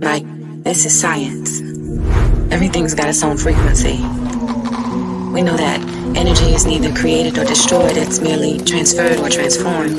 Like, this is science. Everything's got its own frequency. We know that energy is neither created or destroyed, it's merely transferred or transformed.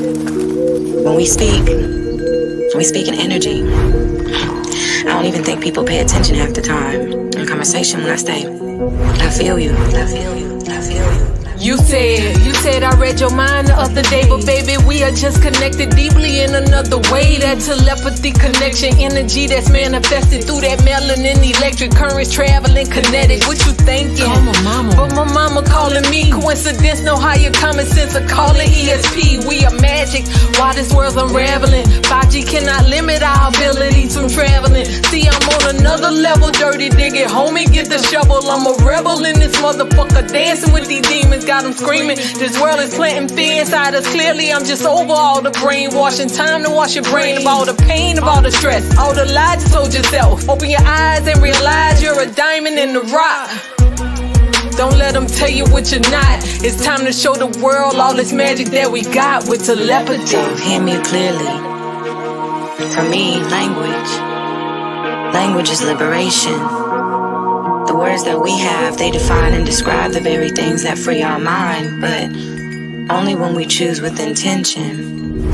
When we speak in energy. I don't even think people pay attention half the time in conversation when I say, I feel you, I feel you, I feel you. You said I read your mind the other day, but baby, we are just connected deeply in another way. That telepathy connection, energy that's manifested through that melanin, electric currents traveling kinetic. What you thinking? Call my mama. But my mama calling me. Coincidence, no higher common sense of calling ESP. We are magic while this world's unraveling. 5G cannot limit our abilities from traveling. See, I'm on another level, dirty digging. Homie, get the shovel. I'm a rebel in this motherfucker, dancing with these demons. Got them screaming. This world is planting fear inside us. Clearly, I'm just over all the brainwashing. Time to wash your brain of all the pain, of all the stress, all the lies you told yourself. Open your eyes and realize you're a diamond in the rock. Don't let them tell you what you're not. It's time to show the world all this magic that we got with telepathy. So hear me clearly. For me, language is liberation. The words that we have, they define and describe the very things that free our mind, but only when we choose with intention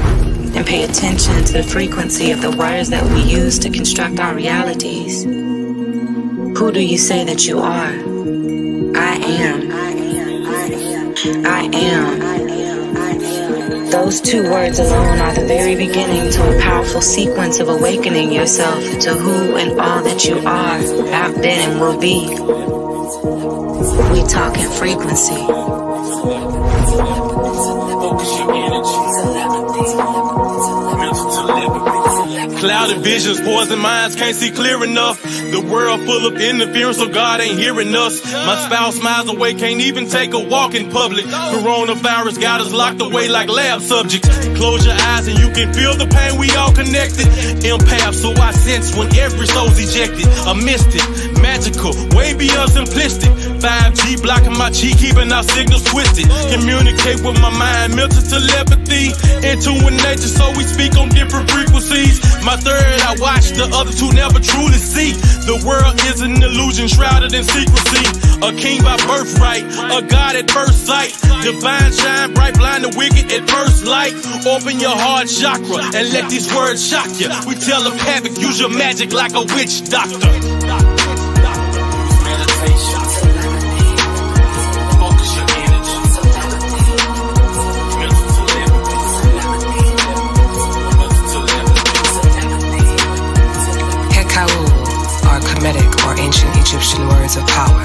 and pay attention to the frequency of the words that we use to construct our realities. Who do you say that you are? I am. I am. Those two words alone are the very beginning to a powerful sequence of awakening yourself to who and all that you are, have been and will be. We talk in frequency. Clouded visions, poison minds, can't see clear enough. The world full of interference, so God ain't hearing us. My spouse miles away, can't even take a walk in public. Coronavirus got us locked away like lab subjects. Close your eyes and you can feel the pain, we all connected. Empath, so I sense when every soul's ejected. A mystic, magical, way beyond simplistic. 5G blocking my chi, keeping our signals twisted. Communicate with my mind, mental telepathy. Into nature, so we speak on different frequencies. My third, I watch, the other two never truly see. The world is an illusion shrouded in secrecy. A king by birthright, a god at first sight. Divine shine bright, blind the wicked at first light. Open your heart chakra and let these words shock you. We tell them havoc, use your magic like a witch doctor. Kemetic or ancient Egyptian words of power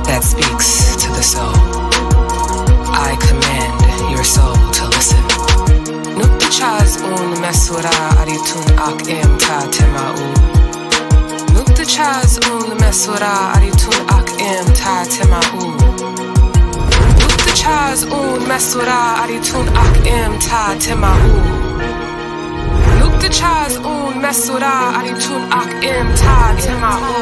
that speaks to the soul. I command your soul to listen. Nuktichaz un mesura aritun ak em ta tema'u. Nuktichaz un mesura aritun ak em ta tema'u. Nuktichaz un mesura aritun ak em ta tema'u. The chaz un mesura aritun ak im ta tema'u.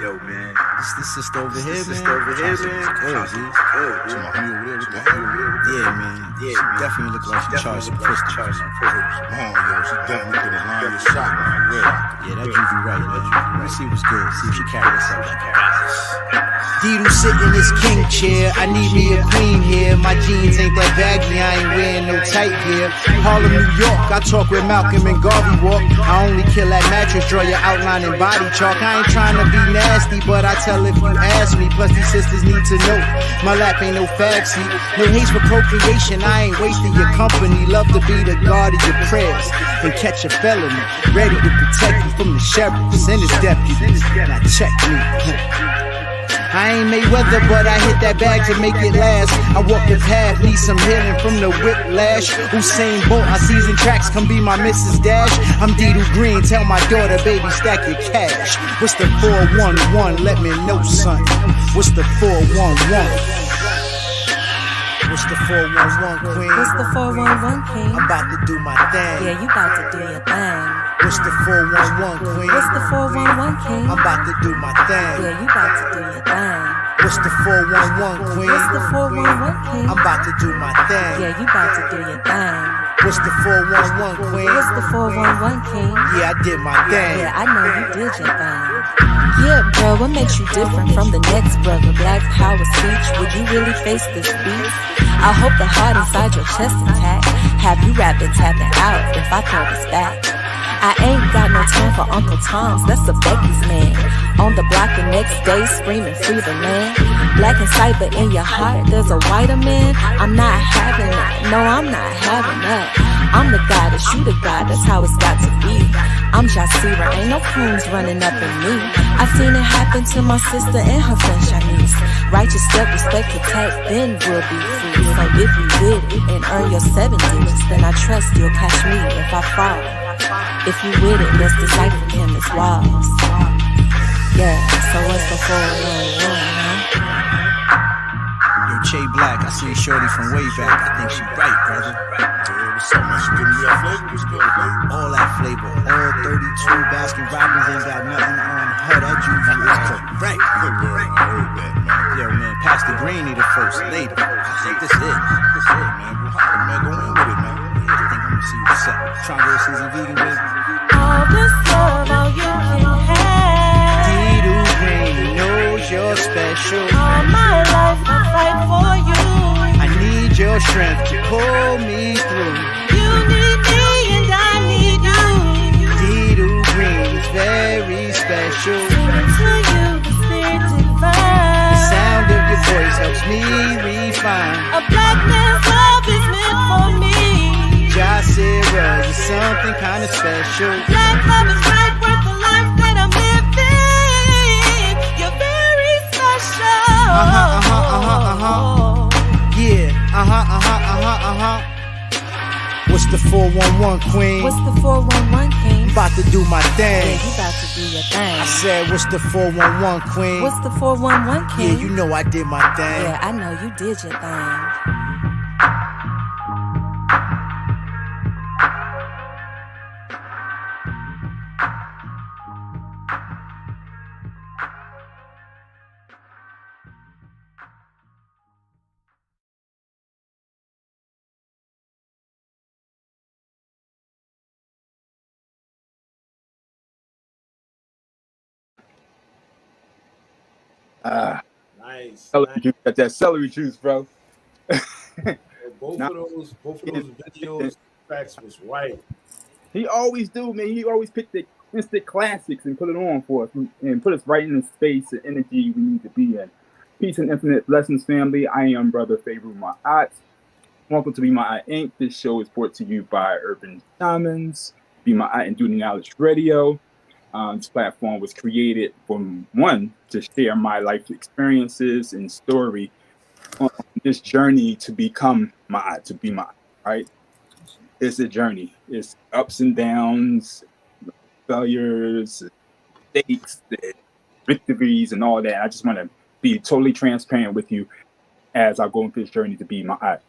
Yo, man. This sister over here, man. Good, G. Yeah, man. She definitely look like she charged some pussy. She definitely could have lined your shot, man. Yeah, that juju right, man. Let me see what's good. See if she carry herself. Dido sit in his king chair. I need me a queen here. My jeans ain't that baggy. I ain't wearing no tight gear. Harlem, New York. I talk with Malcolm and Garvey walk. I only kill that mattress, draw your outline and body chalk. I ain't trying to be nasty, but I tell if you ask me. Plus these sisters need to know my lap ain't no fag seat. No haste for procreation. I ain't wasting your company. Love to be the guard of your prayers and catch a felony. Ready to protect you from the sheriffs and his deputies. Now check me. I ain't Mayweather, but I hit that bag to make it last. I walk the path, need some healing from the whiplash. Usain Bolt, I season tracks, come be my Mrs. Dash. I'm Diddle Green, tell my daughter, baby, stack your cash. What's the 411? Let me know, son. What's the 411? What's the 411, queen? What's the 411, king? I'm about to do my thing. Yeah, you about to do your thing. What's the 411, queen? What's the 411, king? I'm about to do my thing. Yeah, you about to do your thing. What's the 411, queen? What's the 411, king? I'm about to do my thing. Yeah, you about to do your thing. What's the 411, queen? What's the 411, king? Yeah, I did my thing. Yeah, I know you did your thing. Yeah, bro, what makes you different from the next brother? Black power speech, would you really face this beat? I hope the heart inside your chest intact. Have you rapping, tapping out if I throw this back? I ain't got no time for Uncle Tom's, that's a Becky's man. On the block the next day, screaming free the man. Black and sight, but in your heart there's a whiter man. I'm not having that, no, I'm not having that. I'm the goddess, you the god, that's how it's got to be. I'm Jasira, ain't no prunes running up in me. I seen it happen to my sister and her friend Shanice. Righteous step, respect, protect, then we'll be free. So if you with it and earn your 7 digits, then I trust you'll catch me if I fall. If you with it, let's decipher chemist walls. Yeah, so what's the 411, huh? Yo, Che Black, I see Shorty from way back. I think she right, brother. What's up, man? She giving you that flavor? What's good, flavor? All that flavor, all 32 Baskin Robbins ain't got nothing on her. That juju is correct. Good word. I heard that, man. Yo, man, pass the green need a first lady. I think this is it. That's it, man. Go holler, man. Go in with it, man. I think I'm gonna see what's up. Trying to go season vegan with All this love, all you can have. Diddle Green knows you're special. All my life I fight for you. I need your strength to pull me through. You need me and I need you. Diddle Green is very special. Singing to you, the spirit The divine. sound of your voice helps me refine. A black man's love is meant for me. Jasira, you're something kind of special. Black love is right worth the life that I'm living. You're very special. Yeah, What's the 411, queen? What's the 411, king? I'm about to do my Yeah, thing. you about to do your thing. I said, what's the 411, queen? What's the 411, king? Yeah, you know I did my thing. Yeah, I know you did your thing. Nice. Celery juice, got that celery juice, bro. Both Nah. of those videos tracks was right. He always do, man. He always pick the instant classics and put it on for us and put us right in the space and energy we need to be in. Peace and infinite blessings, family. I am Brother Farugh Ma'at. Welcome to Be Maat Inc. This show is brought to you by Urban Shamans, Be Maat and Duty Knowledge Radio. This platform was created from one to share my life experiences and story on this journey to become Ma'at, to be Ma'at, right? It's a journey. It's ups and downs, failures, mistakes, victories, and all that. I just want to be totally transparent with you as I go into this journey to be Ma'at.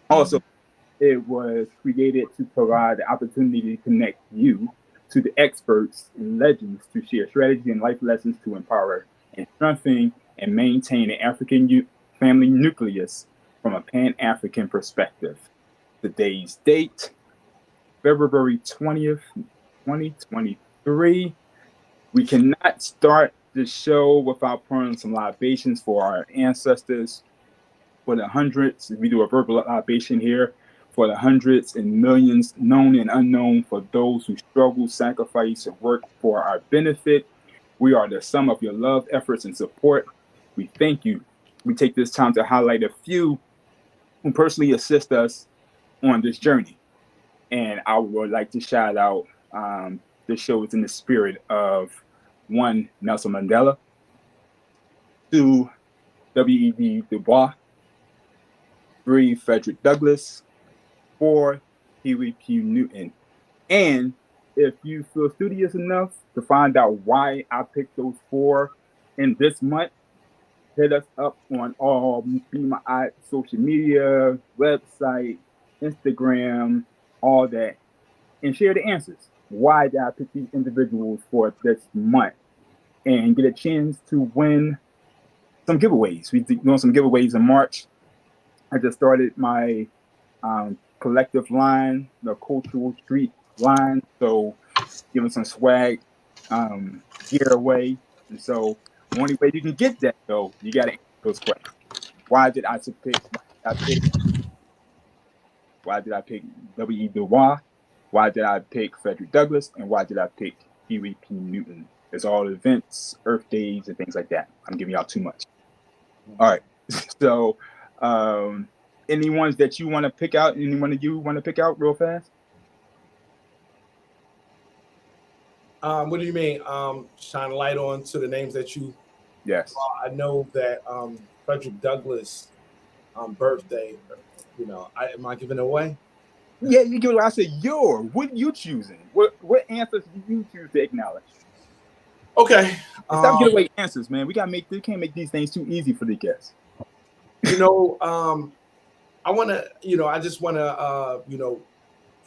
Also, it was created to provide the opportunity to connect you to the experts and legends to share strategy and life lessons to empower and strengthen and maintain an African family nucleus from a Pan-African perspective. Today's date, February 20th, 2023. We cannot start the show without pouring some libations for our ancestors, for the hundreds. We do a verbal libation here. For the hundreds and millions known and unknown, for those who struggle, sacrifice, and work for our benefit. We are the sum of your love, efforts, and support. We thank you. We take this time to highlight a few who personally assist us on this journey. And I would like to shout out, this show is in the spirit of one, Nelson Mandela, 2, W.E.B. Du Bois. 3, Frederick Douglass. 4, Huey P. Newton. And if you feel studious enough to find out why I picked those 4 in this month, hit us up on all BeWisdom social media, website, Instagram, all that, and share the answers. Why did I pick these individuals for this month? And get a chance to win some giveaways. We're doing some giveaways in March. I just started my collective line, the Cultural Street line. So giving some swag, gear away. And so the only way you can get that, though, you got to answer those questions. Why did I pick W.E. Du Bois? Why did I pick Frederick Douglass? And why did I pick Huey P. Newton? It's all events, Earth Days, and things like that. I'm giving y'all too much. All right. So any ones that you want to pick out? Anyone of you want to pick out real fast? What do you mean? Shine a light on to the names that you. Yes. I know that Frederick Douglass' birthday. You know, am I giving it away? Yeah, you give it. I said, what are you choosing? What answers do you choose to acknowledge? Okay. Stop giving away answers, man. We can't make these things too easy for the guests. You know, I want to. You know, I just want to. You know,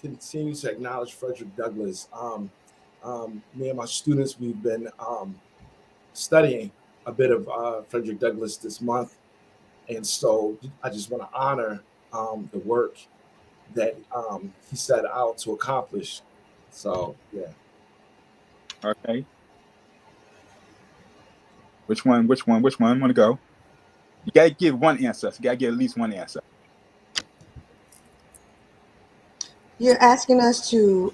continue to acknowledge Frederick Douglass. Me and my students, we've been studying a bit of Frederick Douglass this month, and so I just want to honor the work that he set out to accomplish. So yeah. Okay. Which one want to go? You gotta give one answer. You gotta give at least one answer. You're asking us to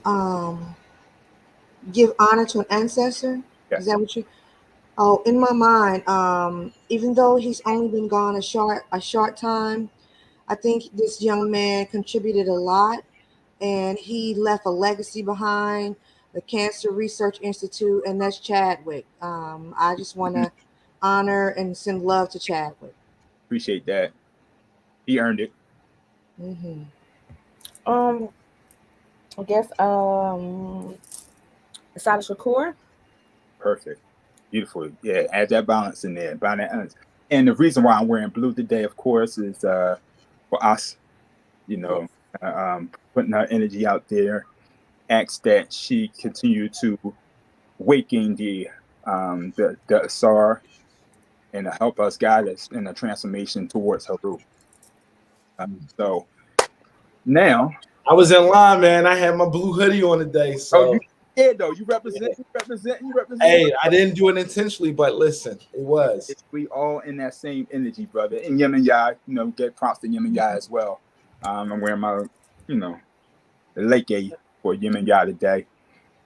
give honor to an ancestor? Yes. Is that what you? Oh, in my mind, even though he's only been gone a short time, I think this young man contributed a lot, and he left a legacy behind, the Cancer Research Institute, and that's Chadwick. I just want to honor and send love to Chadwick. Appreciate that. He earned it. Mm-hmm. I guess Asada Shakur. Perfect. Beautiful. Yeah, add that balance in there. And the reason why I'm wearing blue today, of course, is for us, you know, putting her energy out there. Ask that she continue to waking the Asar and to help us guide us in the transformation towards Heru. So now I was in line, man. I had my blue hoodie on today. So you represent. Hey, I didn't do it intentionally, but listen, it was. We all in that same energy, brother. And Yemen Yai, you know, get props to Yemen Yai as well. I'm wearing my, you know, the lake for Yemen Yai today.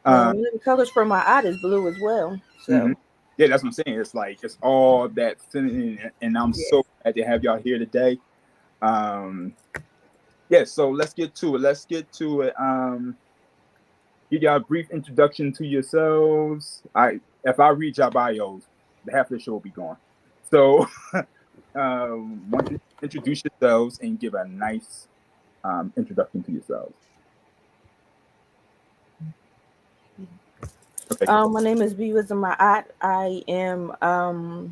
The colors for my eye is blue as well. So yeah, that's what I'm saying. It's like it's all that feminine, and I'm so glad to have y'all here today. So let's get to it. Give y'all a brief introduction to yourselves. If I read y'all bios, half of the show will be gone. So want to introduce yourselves and give a nice introduction to yourselves. Okay. My name is BeWisdom Maat. I am a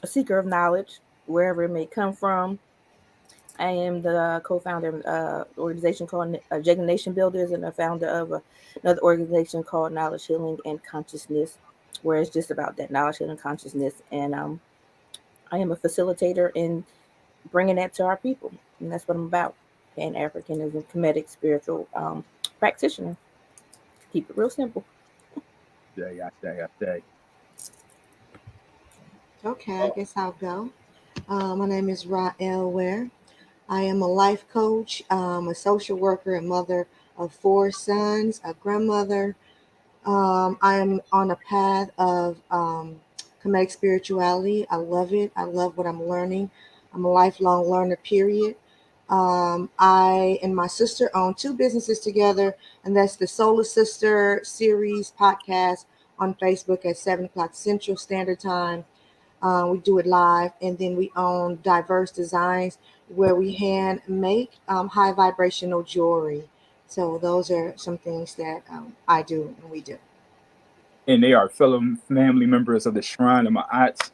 seeker of knowledge, wherever it may come from. I am the co-founder of an organization called Jagan Nation Builders, and the founder of another organization called Knowledge Healing and Consciousness, where it's just about that knowledge, healing, consciousness. And I am a facilitator in bringing that to our people, and that's what I'm about. Pan-Africanism, Kemetic spiritual practitioner. Keep it real simple. Okay, I guess I'll go. My name is Raaw'EL Ware. I am a life coach, a social worker, and mother of 4 sons, a grandmother. I am on a path of Kemetic spirituality. I love it. I love what I'm learning. I'm a lifelong learner, period. I and my sister own 2 businesses together, and that's the Solar Sister series podcast on Facebook at 7 o'clock Central Standard Time. We do it live, and then we own Diverse Designs, where we hand make high vibrational jewelry. So those are some things that I do and we do. And they are fellow family members of the Shrine of Ma'at.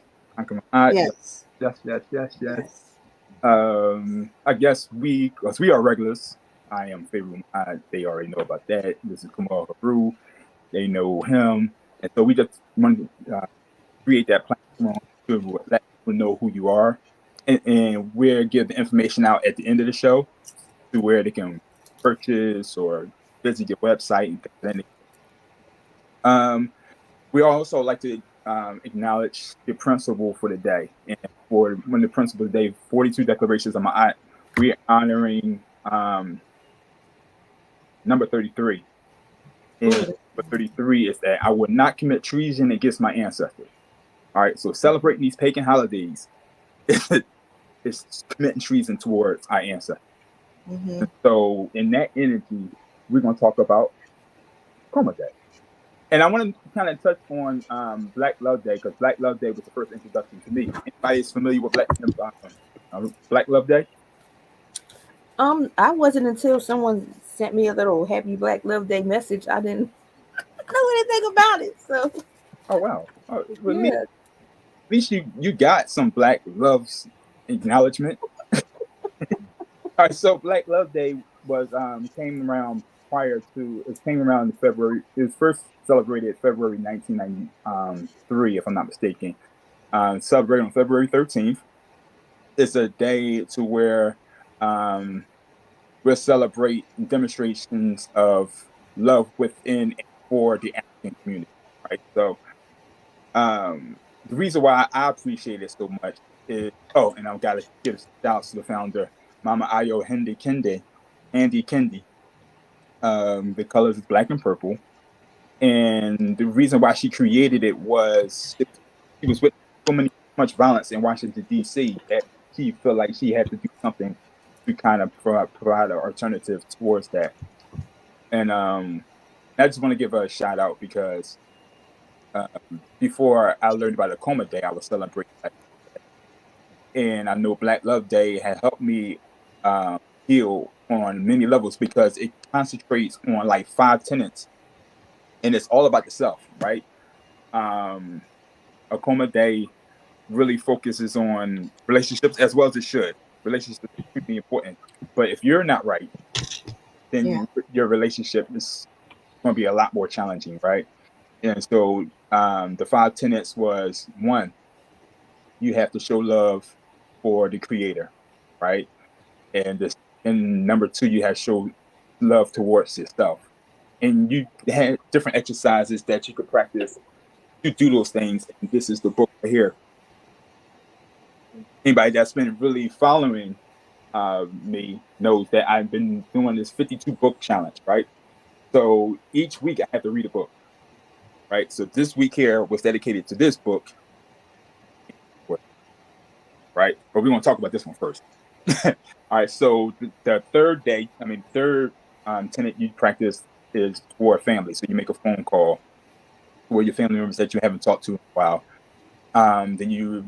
Yes. Yes. I guess because we are regulars. I am Farugh Ma'at. They already know about that. This is Khamuo Heru. They know him. And so we just want to create that platform to let people know who you are. And we'll give the information out at the end of the show to where they can purchase or visit your website and things like that. We also like to acknowledge the principle for the day. And for when the principle of the day, 42 declarations of Ma'at, we're honoring number 33. And number 33 is that I will not commit treason against my ancestors. All right, so celebrating these pagan holidays is committing treason towards our ancestors. Mm-hmm. So in that energy, we're going to talk about Khamuo Day. And I want to kind of touch on Black Love Day, because Black Love Day was the first introduction to me. Anybody is familiar with Black Love Day? I wasn't until someone sent me a little Happy Black Love Day message. I didn't know anything about it. So, oh wow, yeah. At least you got some Black Love's acknowledgement. All right, so Black Love Day was came around in February. It was first celebrated February 1993, if I'm not mistaken. Celebrated on February 13th. It's a day to where we'll celebrate demonstrations of love within and for the African community, right? So the reason why I appreciate it so much is, and I've got to give shout out to the founder, Mama Ayo Andy Kendi. The colors is black and purple. And the reason why she created it was she was with so much violence in Washington, D.C. that she felt like she had to do something to kind of provide an alternative towards that. And I just want to give her a shout out because before I learned about the Khamuo Day, I was celebrating Black Love Day. And I know Black Love Day had helped me heal on many levels because it concentrates on like 5 tenets, and it's all about the self, right? A Khamuo Day really focuses on relationships as well as it should. Relationships are extremely important, but if you're not right, then your relationship is going to be a lot more challenging, right? And so the 5 tenets was 1, you have to show love for the creator, right? And number 2, you have to show love towards yourself. And you had different exercises that you could practice to do those things. And this is the book right here. Anybody that's been really following me knows that I've been doing this 52 book challenge, right? So each week I have to read a book, right? So this week here was dedicated to this book, right? But we're going to talk about this one first. All right, so the third tenet you practice is for a family. So you make a phone call for your family members that you haven't talked to in a while. Then you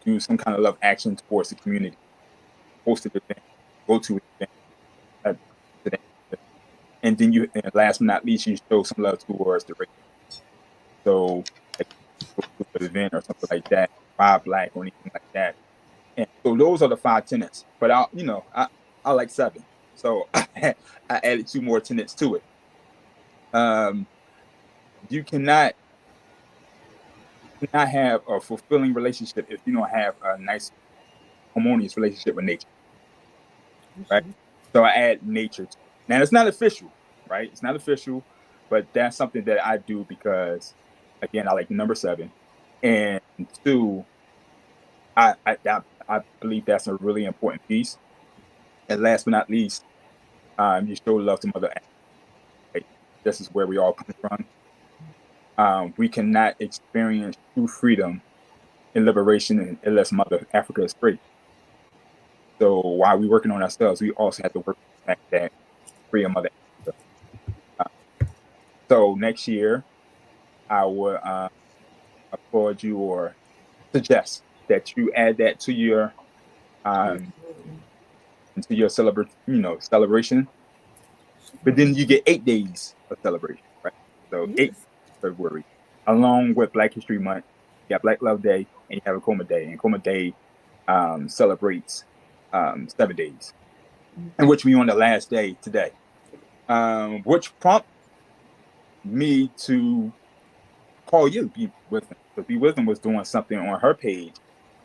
do some kind of love action towards the community. Host an event, go to an event, and then and last but not least, you show some love towards the race. So like, go to an event or something like that, buy black or anything like that. And so those are the 5 tenets. But I like 7, so I added 2 more tenets to it. You cannot have a fulfilling relationship if you don't have a nice, harmonious relationship with nature, right? So I add nature. Now it's not official, right? It's not official, but that's something that I do because, again, I like number 7, and 2, I believe that's a really important piece. And last but not least, you show love to Mother Africa. Right? This is where we all come from. We cannot experience true freedom and liberation unless Mother Africa is free. So while we're working on ourselves, we also have to work on the fact that free of Mother Africa. So next year, I would applaud you or suggest that you add that to your celebration. But then you get 8 days of celebration, right? So Yes. 8 February, along with Black History Month, you got Black Love Day, and you have a Koma Day. And Koma Day celebrates 7 days, and which we on the last day today, which prompted me to call you BeWisdom. So BeWisdom was doing something on her page,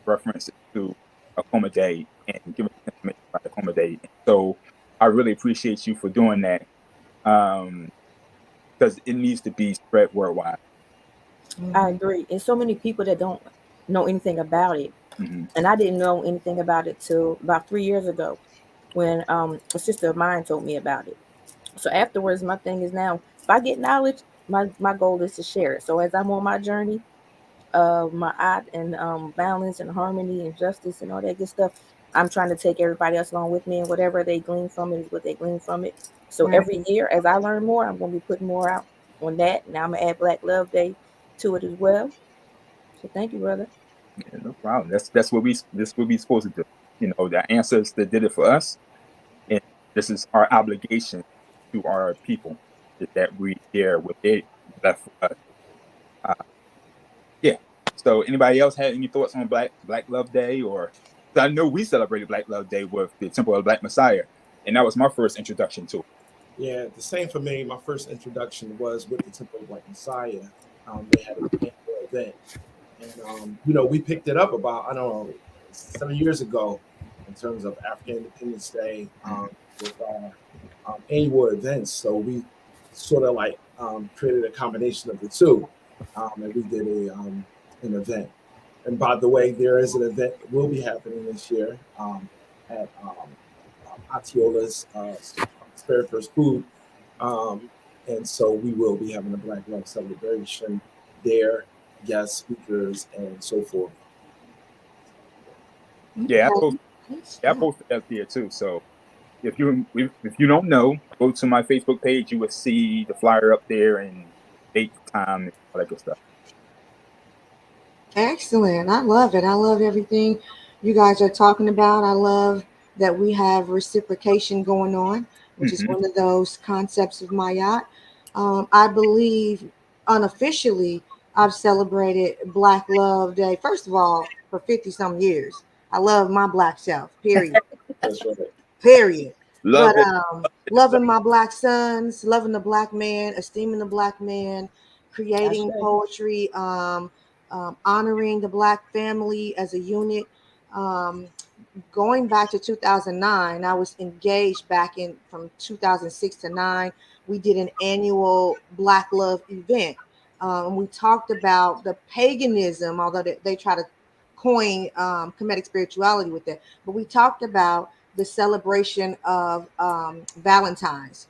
reference to a Koma Day and giving information about the Koma Day. So I really appreciate you for doing that. Because it needs to be spread worldwide. I agree. And so many people that don't know anything about it. And I didn't know anything about it till about 3 years ago when a sister of mine told me about it. So afterwards, my thing is now, if I get knowledge, my goal is to share it. So as I'm on my journey of Ma'at and balance and harmony and justice and all that good stuff, I'm trying to take everybody else along with me, and whatever they glean from it is what they glean from it. So every year, as I learn more, I'm going to be putting more out on that. Now I'm going to add Black Love Day to it as well. So thank you, brother. Yeah, no problem. That's what we supposed to do. You know, the ancestors did it for us, and this is our obligation to our people that we share what they left for us. Yeah. So anybody else had any thoughts on Black Love Day? Or I know we celebrated Black Love Day with the Temple of the Black Messiah, and that was my first introduction to it. Yeah, the same for me. My first introduction was with the Temple of Black Messiah. They had an annual event, and we picked it up about 7 years ago in terms of African Independence Day with our annual events. So we sort of like created a combination of the two, and we did an event. And by the way, there is an event that will be happening this year at Atiola's Spirit First Food. And so we will be having a Black Love celebration there, guest speakers, and so forth. Yeah, I posted that there too. So if you don't know, go to my Facebook page. You will see the flyer up there and date, time, and all that good stuff. Excellent. I love it. I love everything you guys are talking about. I love that we have reciprocation going on, which is one of those concepts of Ma'at. I believe unofficially I've celebrated Black Love Day, first of all, for 50-some years. I love my Black self, period. That's right. Period. Love it. Loving my Black sons, loving the Black man, esteeming the Black man, creating poetry, honoring the Black family as a unit. Going back to 2009, I was engaged back in from 2006 to 9. We did an annual Black Love event. And we talked about the paganism, although they try to coin Kemetic spirituality with that. But we talked about the celebration of Valentine's,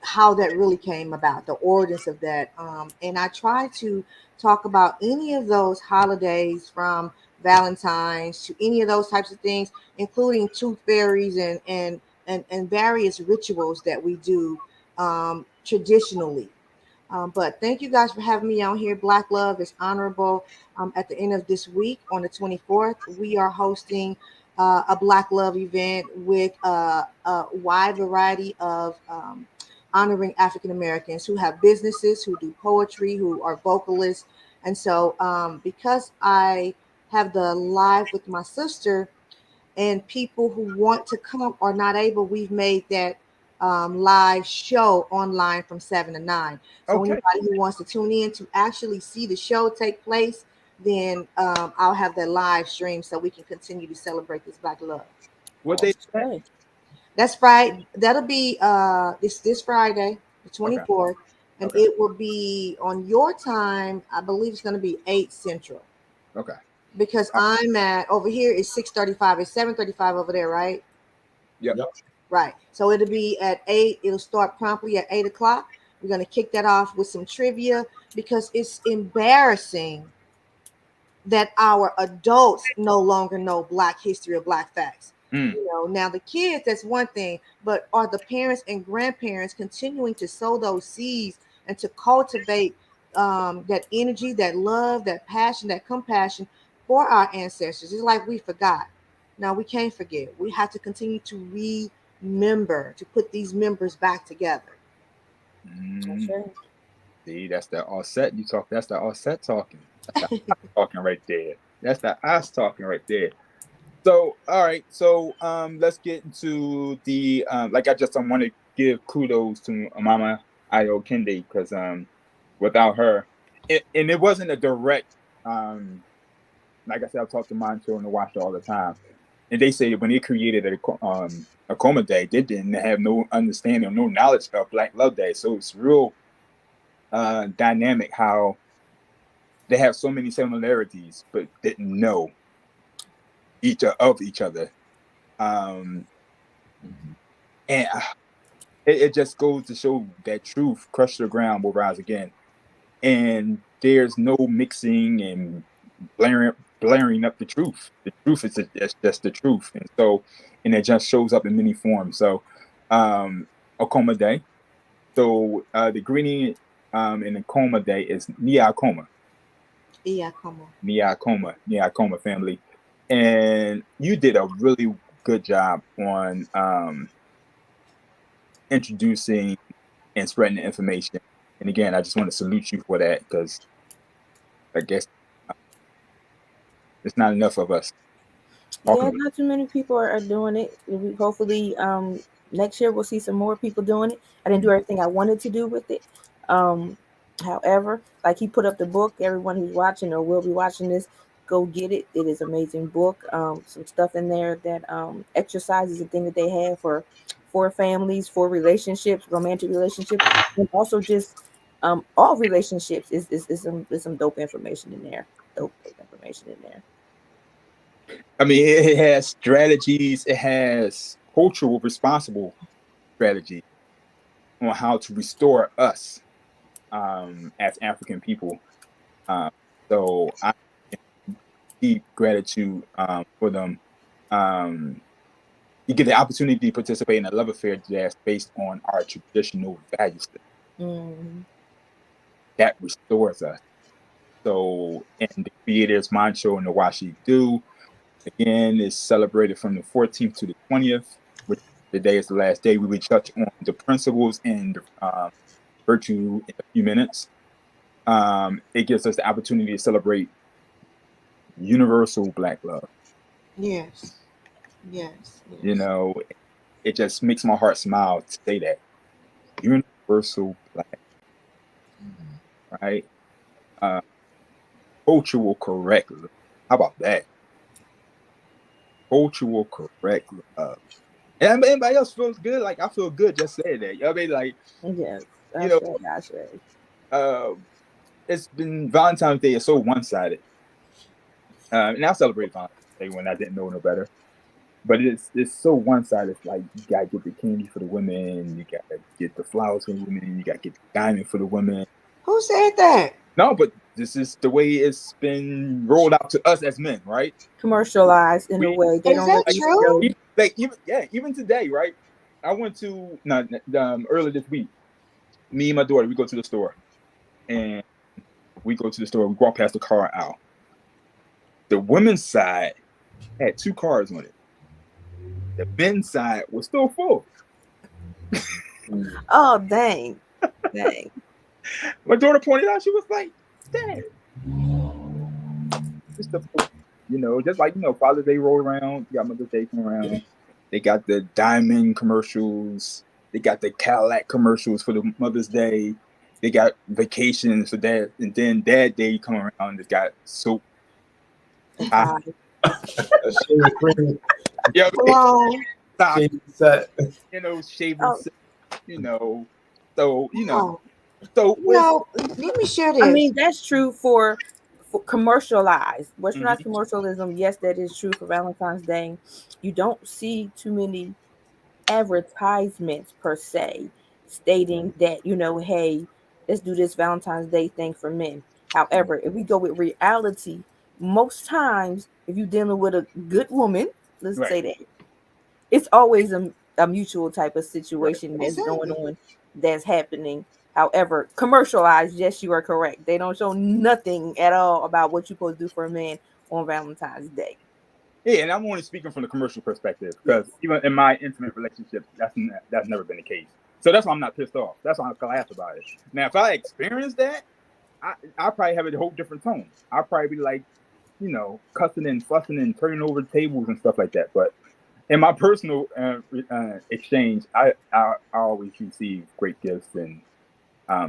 how that really came about, the origins of that. And I try to talk about any of those holidays from Valentine's to any of those types of things, including tooth fairies and various rituals that we do traditionally. But thank you guys for having me on here. Black Love is honorable. At the end of this week, on the 24th, we are hosting a Black Love event with a wide variety of honoring African Americans who have businesses, who do poetry, who are vocalists. And so because I have the live with my sister, and people who want to come are not able, we've made that live show online from 7 to 9. So anybody who wants to tune in to actually see the show take place, then I'll have that live stream so we can continue to celebrate this Black Love. What day? That's Friday. That'll be this Friday, the 24th, and it will be on your time. I believe it's going to be 8 Central. Okay. Because I'm at over here is 6:35. It's 7:35 over there, right? Yep. Right. So it'll be at 8. It'll start promptly at 8 o'clock. We're going to kick that off with some trivia because it's embarrassing that our adults no longer know Black history or Black facts. Now the kids, that's one thing, but are the parents and grandparents continuing to sow those seeds and to cultivate that energy, that love, that passion, that compassion for our ancestors. It's like we forgot. Now we can't forget. We have to continue to remember, to put these members back together. That's right. See, that's the offset you talk. That's the offset talking. That's the us talking right there. That's the us talking right there. So, all right. So, let's get into the like I just want to give kudos to Mama Ayo Kende because without her, and it wasn't a direct like I said, I've talked to Moncho and the Watch all the time, and they say when they created a Coma Day, they didn't have no understanding or no knowledge of Black Love Day. So it's real dynamic how they have so many similarities, but didn't know each other. And it just goes to show that truth, crush the ground, will rise again. And there's no mixing and blaring up the truth. The truth is just the truth. And so, and it just shows up in many forms. So, Okoma Day. So the greeting in the Coma Day is Niakoma. Niakoma family. And you did a really good job on introducing and spreading the information. And again, I just want to salute you for that because I guess it's not enough of us. Yeah, not too many people are doing it. Hopefully, next year we'll see some more people doing it. I didn't do everything I wanted to do with it. However, like he put up the book, everyone who's watching or will be watching this, go get it. It is an amazing book. Some stuff in there that exercises and thing that they have for families, for relationships, romantic relationships, and also just all relationships is some dope information in there. Dope information in there. I mean, it has strategies. It has cultural responsible strategy on how to restore us as African people. So I deep gratitude for them. You get the opportunity to participate in a love affair that's based on our traditional values. That restores us. So, and the creators, Moncho and the Washi Do, again, is celebrated from the 14th to the 20th, which the day is the last day. We will touch on the principles and virtue in a few minutes. It gives us the opportunity to celebrate universal Black love. Yes. You know, it just makes my heart smile to say that. Universal Black. Right? Cultural correct love. How about that? Cultural correct love. And anybody else feels good? Like I feel good just saying that. You know what I mean? Like, yes, you know, it's been Valentine's Day is so one-sided. And I celebrate Valentine's Day when I didn't know no better. But it's so one-sided. It's like you gotta get the candy for the women, you gotta get the flowers for the women, you gotta get the diamond for the women. Who said that? No, but this is the way it's been rolled out to us as men, right? Commercialized in a way. They is that true? Like even today, right? I went to earlier this week. Me and my daughter, we go to the store, and we walk past the car aisle. The women's side had 2 cars on it. The men's side was still full. Oh, dang. My daughter pointed out, she was like, Dad. Just just like, Father's Day roll around, you got Mother's Day come around. They got the diamond commercials. They got the Cadillac commercials for the Mother's Day. They got vacations for Dad. And then Dad Day come around, it's got soap. Shaving set. So let me share this. I mean, that's true for commercialized. Westernized commercialism, yes, that is true for Valentine's Day. You don't see too many advertisements per se stating that, hey, let's do this Valentine's Day thing for men. However, if we go with reality, most times, if you're dealing with a good woman, let's say that, it's always a mutual type of situation that's going on, that's happening. However, commercialized, yes, you are correct. They don't show nothing at all about what you're supposed to do for a man on Valentine's Day. Yeah, and I'm only speaking from the commercial perspective because Yes. even in my intimate relationships, that's never been the case. So that's why I'm not pissed off. That's why I'm glad about it. Now, if I experienced that, I probably have a whole different tone. I'll probably be like, cussing and fussing and turning over tables and stuff like that. But in my personal exchange, I always receive great gifts and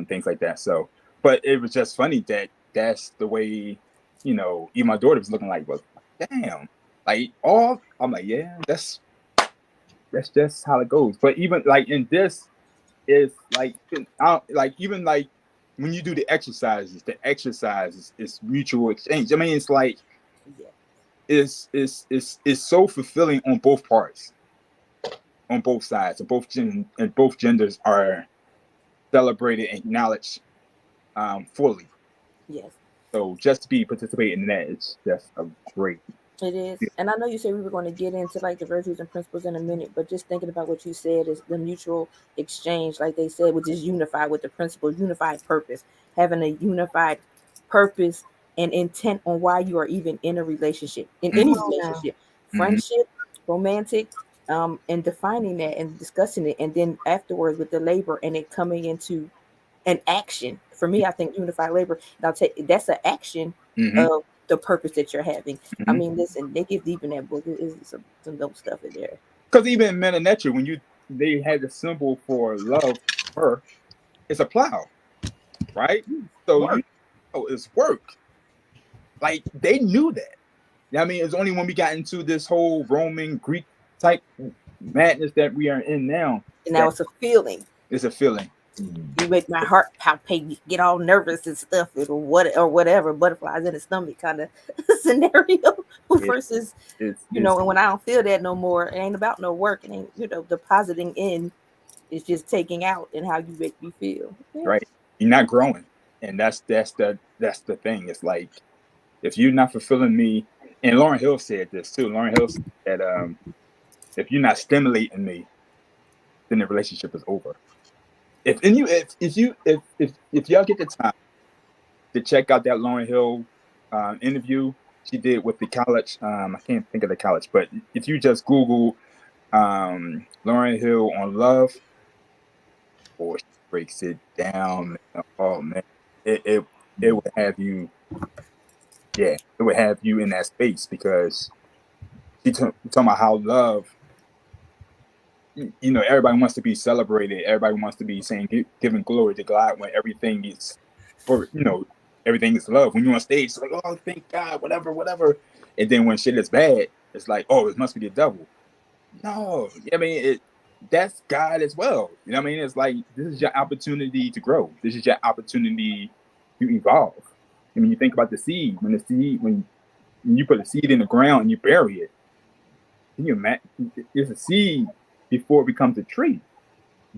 things like that. So, but it was just funny that that's the way, even my daughter was looking like, well, damn, like I'm like, yeah, that's just how it goes. But even like in this, is like, even like when you do the exercises is mutual exchange. I mean, it's like, it's so fulfilling on both parts, on both sides, and both genders are celebrated and acknowledged fully. Yes. So just to be participating in that, it's just a great. It is. And I know you said we were going to get into like the virtues and principles in a minute, but just thinking about what you said is the mutual exchange, like they said, which is unified with the principles, unified purpose, having a unified purpose and intent on why you are even in a relationship, in any relationship, friendship, romantic, and defining that and discussing it. And then afterwards with the labor and it coming into an action. For me, I think unified labor, that's an action of the purpose that you're having. I mean, listen, they get deep in that book. There's some dope stuff in there. Because even in Men of Nature, when they had the symbol for love, her, it's a plow, right? So it's work. Like they knew that. I mean, it's only when we got into this whole Roman Greek type madness that we are in now. And now it's a feeling. It's a feeling. You make my heart palpate, get all nervous and stuff, or whatever, butterflies in the stomach kind of scenario. Versus, and when I don't feel that no more, it ain't about no work. It ain't, depositing in. It's just taking out and how you make me feel. Yeah. Right. You're not growing, and that's the thing. It's like if you're not fulfilling me, and Lauryn Hill said this too. Lauryn Hill said that if you're not stimulating me, then the relationship is over. If y'all get the time to check out that Lauryn Hill interview she did with the college, I can't think of the college, but if you just Google Lauryn Hill on love, boy, she breaks it down. Oh man, it would have you, it would have you in that space because she talking about how love. Everybody wants to be celebrated. Everybody wants to be giving glory to God when everything is everything is love. When you're on stage, it's like, oh, thank God, whatever. And then when shit is bad, it's like, oh, it must be the devil. No, I mean, that's God as well. You know what I mean? It's like, this is your opportunity to grow. This is your opportunity to evolve. I mean, you think about the seed. When you put a seed in the ground and you bury it, can you imagine? It's a seed before it becomes a tree.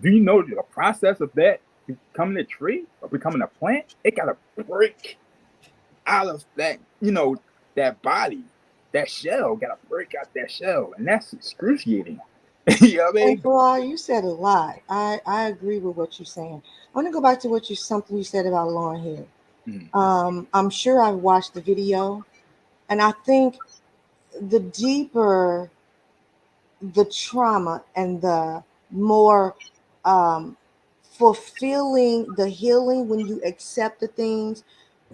Do you know the process of that becoming a tree or becoming a plant? It got to break out of that, that body, that shell, got to break out that shell. And that's excruciating. You know what I mean? Farugh, you said a lot. I agree with what you're saying. I want to go back to something you said about Lauryn Hill. I'm sure I watched the video, and I think the deeper the trauma and the more fulfilling the healing when you accept the things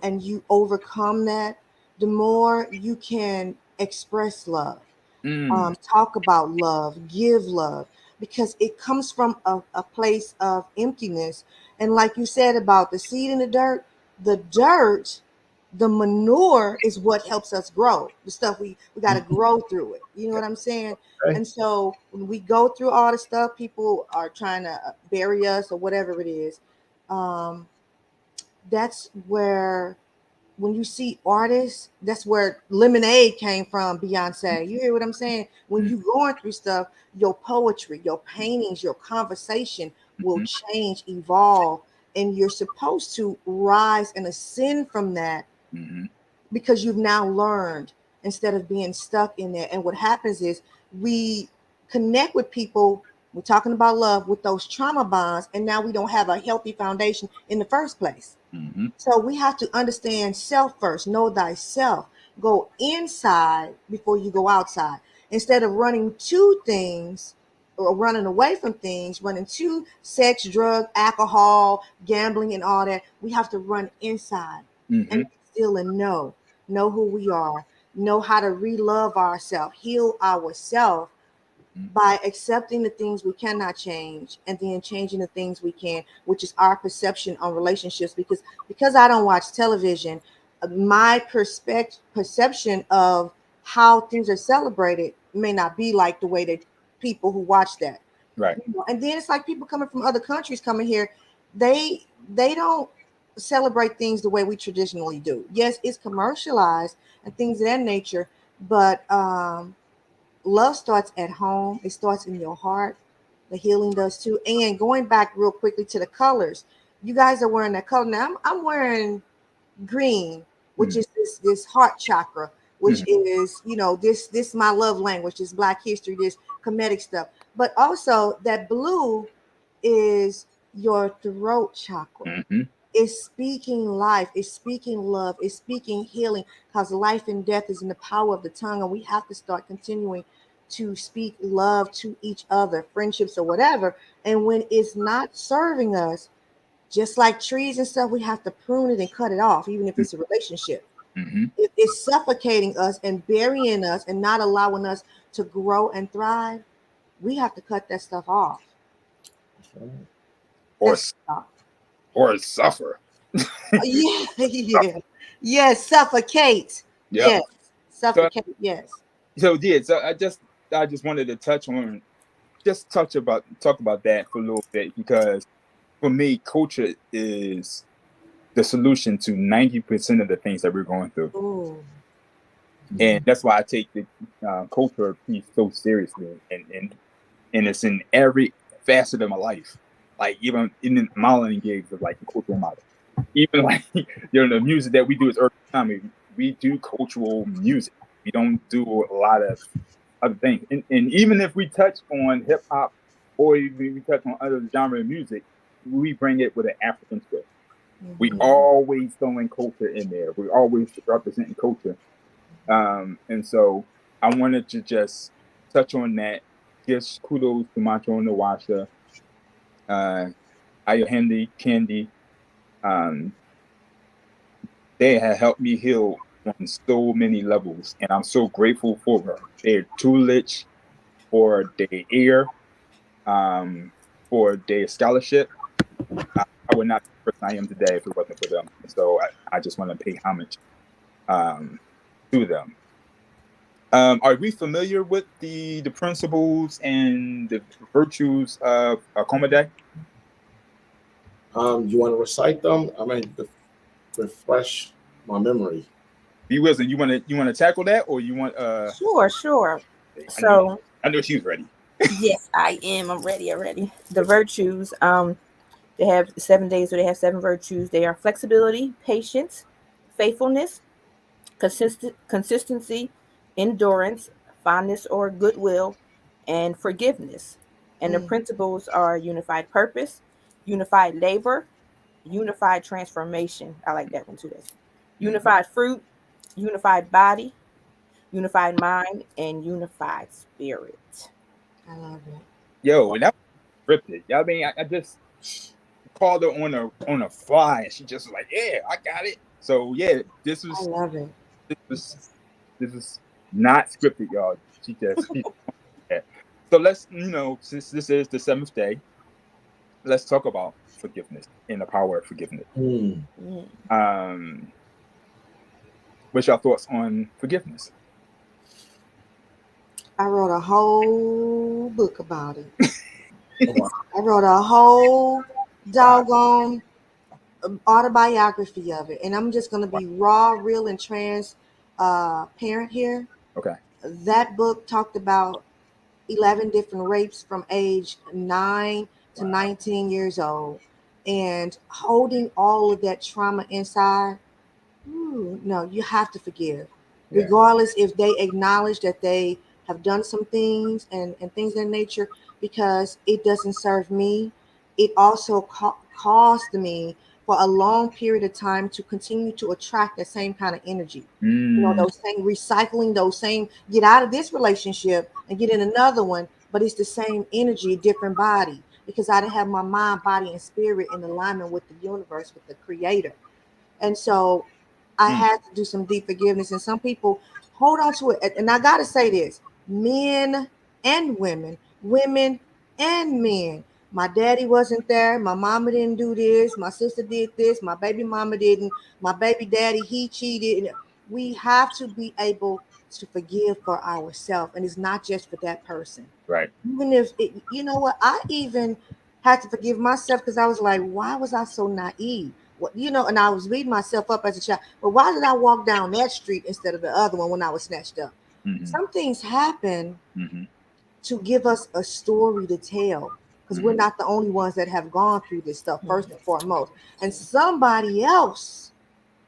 and you overcome that, the more you can express love, talk about love, give love, because it comes from a place of emptiness. And like you said about the seed in the dirt, the manure is what helps us grow. The stuff we got to grow through it. You know what I'm saying? Right. And so when we go through all the stuff, people are trying to bury us or whatever it is. That's where, when you see artists, that's where Lemonade came from, Beyonce. You hear what I'm saying? When you're going through stuff, your poetry, your paintings, your conversation will change, evolve, and you're supposed to rise and ascend from that because you've now learned instead of being stuck in there. And what happens is we connect with people We're talking about love with those trauma bonds, and now we don't have a healthy foundation in the first place. Mm-hmm. So we have to understand self first. Know thyself. Go inside before you go outside. Instead of running to things or running away from things, running to sex, drug, alcohol, gambling, and all that, we have to run inside and still and know who we are, know how to re-love ourselves, heal ourselves by accepting the things we cannot change and then changing the things we can, which is our perception on relationships. Because I don't watch television, my perception of how things are celebrated may not be like the way that people who watch that. Right. And then it's like people coming from other countries coming here, they don't celebrate things the way we traditionally do. Yes, it's commercialized and things of that nature, but love starts at home. It starts in your heart. The healing does too. And going back real quickly to the colors, you guys are wearing that color. Now I'm wearing green, which is this heart chakra, which is, this my love language, this Black history, this Kemetic stuff. But also that blue is your throat chakra. It's speaking life, it's speaking love, it's speaking healing, because life and death is in the power of the tongue, and we have to start continuing to speak love to each other, friendships or whatever. And when it's not serving us, just like trees and stuff, we have to prune it and cut it off, even if it's a relationship. If it's suffocating us and burying us and not allowing us to grow and thrive, we have to cut that stuff off. Or suffer. Yes, suffocate. Yep. Yes, suffocate. So I just wanted to talk about that for a little bit, because for me, culture is the solution to 90% of the things that we're going through. Ooh. And that's why I take the culture piece so seriously, and it's in every facet of my life. Like even in the modeling gigs of like cultural model, even like the music that we do is Urban Shamans. We do cultural music. We don't do a lot of other things. And even if we touch on hip hop or even we touch on other genre of music, we bring it with an African twist. We always throwing culture in there. We always representing culture. And so I wanted to just touch on that. Give kudos to Macho and Nawasha. Ayo Candy, they have helped me heal on so many levels, and I'm so grateful for her. They're tutelage for their ear, for their scholarship. I would not be the person I am today if it wasn't for them. So I just want to pay homage to them. Are we familiar with the principles and the virtues of Komode? You want to recite them? I mean, refresh my memory. BeWisdom, you want to tackle that, or you want? Sure. So I know she's ready. Yes, I am. I'm ready. The virtues. They have 7 days where they have 7 virtues. They are flexibility, patience, faithfulness, consistency, endurance, fondness or goodwill, and forgiveness. And the principles are unified purpose, unified labor, unified transformation. I like that one too. Unified fruit, unified body, unified mind, and unified spirit. I love it. Yo, and that was scripted. I mean, I just called her on a fly, and she just was like, "Yeah, I got it." So yeah, this was. I love it. This is not scripted, y'all. She So let's, since this is the 7th day, let's talk about forgiveness and the power of forgiveness. What's your thoughts on forgiveness? I wrote a whole book about it. I wrote a whole doggone autobiography of it, and I'm just going to be raw, real, and transparent here. Okay. That book talked about 11 different rapes from age 9 to 19 years old, and holding all of that trauma inside. No, you have to forgive, regardless if they acknowledge that they have done some things and things of that nature. because it doesn't serve me. It also caused me for a long period of time to continue to attract the same kind of energy. You know, those same recycling, those same, get out of this relationship and get in another one, but it's the same energy, different body, because I didn't have my mind, body, and spirit in alignment with the universe, with the creator. And so I had to do some deep forgiveness. And some people hold on to it. And I got to say this, men and women, women and men. My daddy wasn't there. My mama didn't do this. My sister did this. My baby mama didn't. My baby daddy, he cheated. We have to be able to forgive for ourselves. And it's not just for that person. Right. Even if, you know what, I even had to forgive myself because I was like, why was I so naive? What, you know, and I was beating myself up as a child. But why did I walk down that street instead of the other one when I was snatched up? Some things happen to give us a story to tell, because we're not the only ones that have gone through this stuff, first and foremost. And somebody else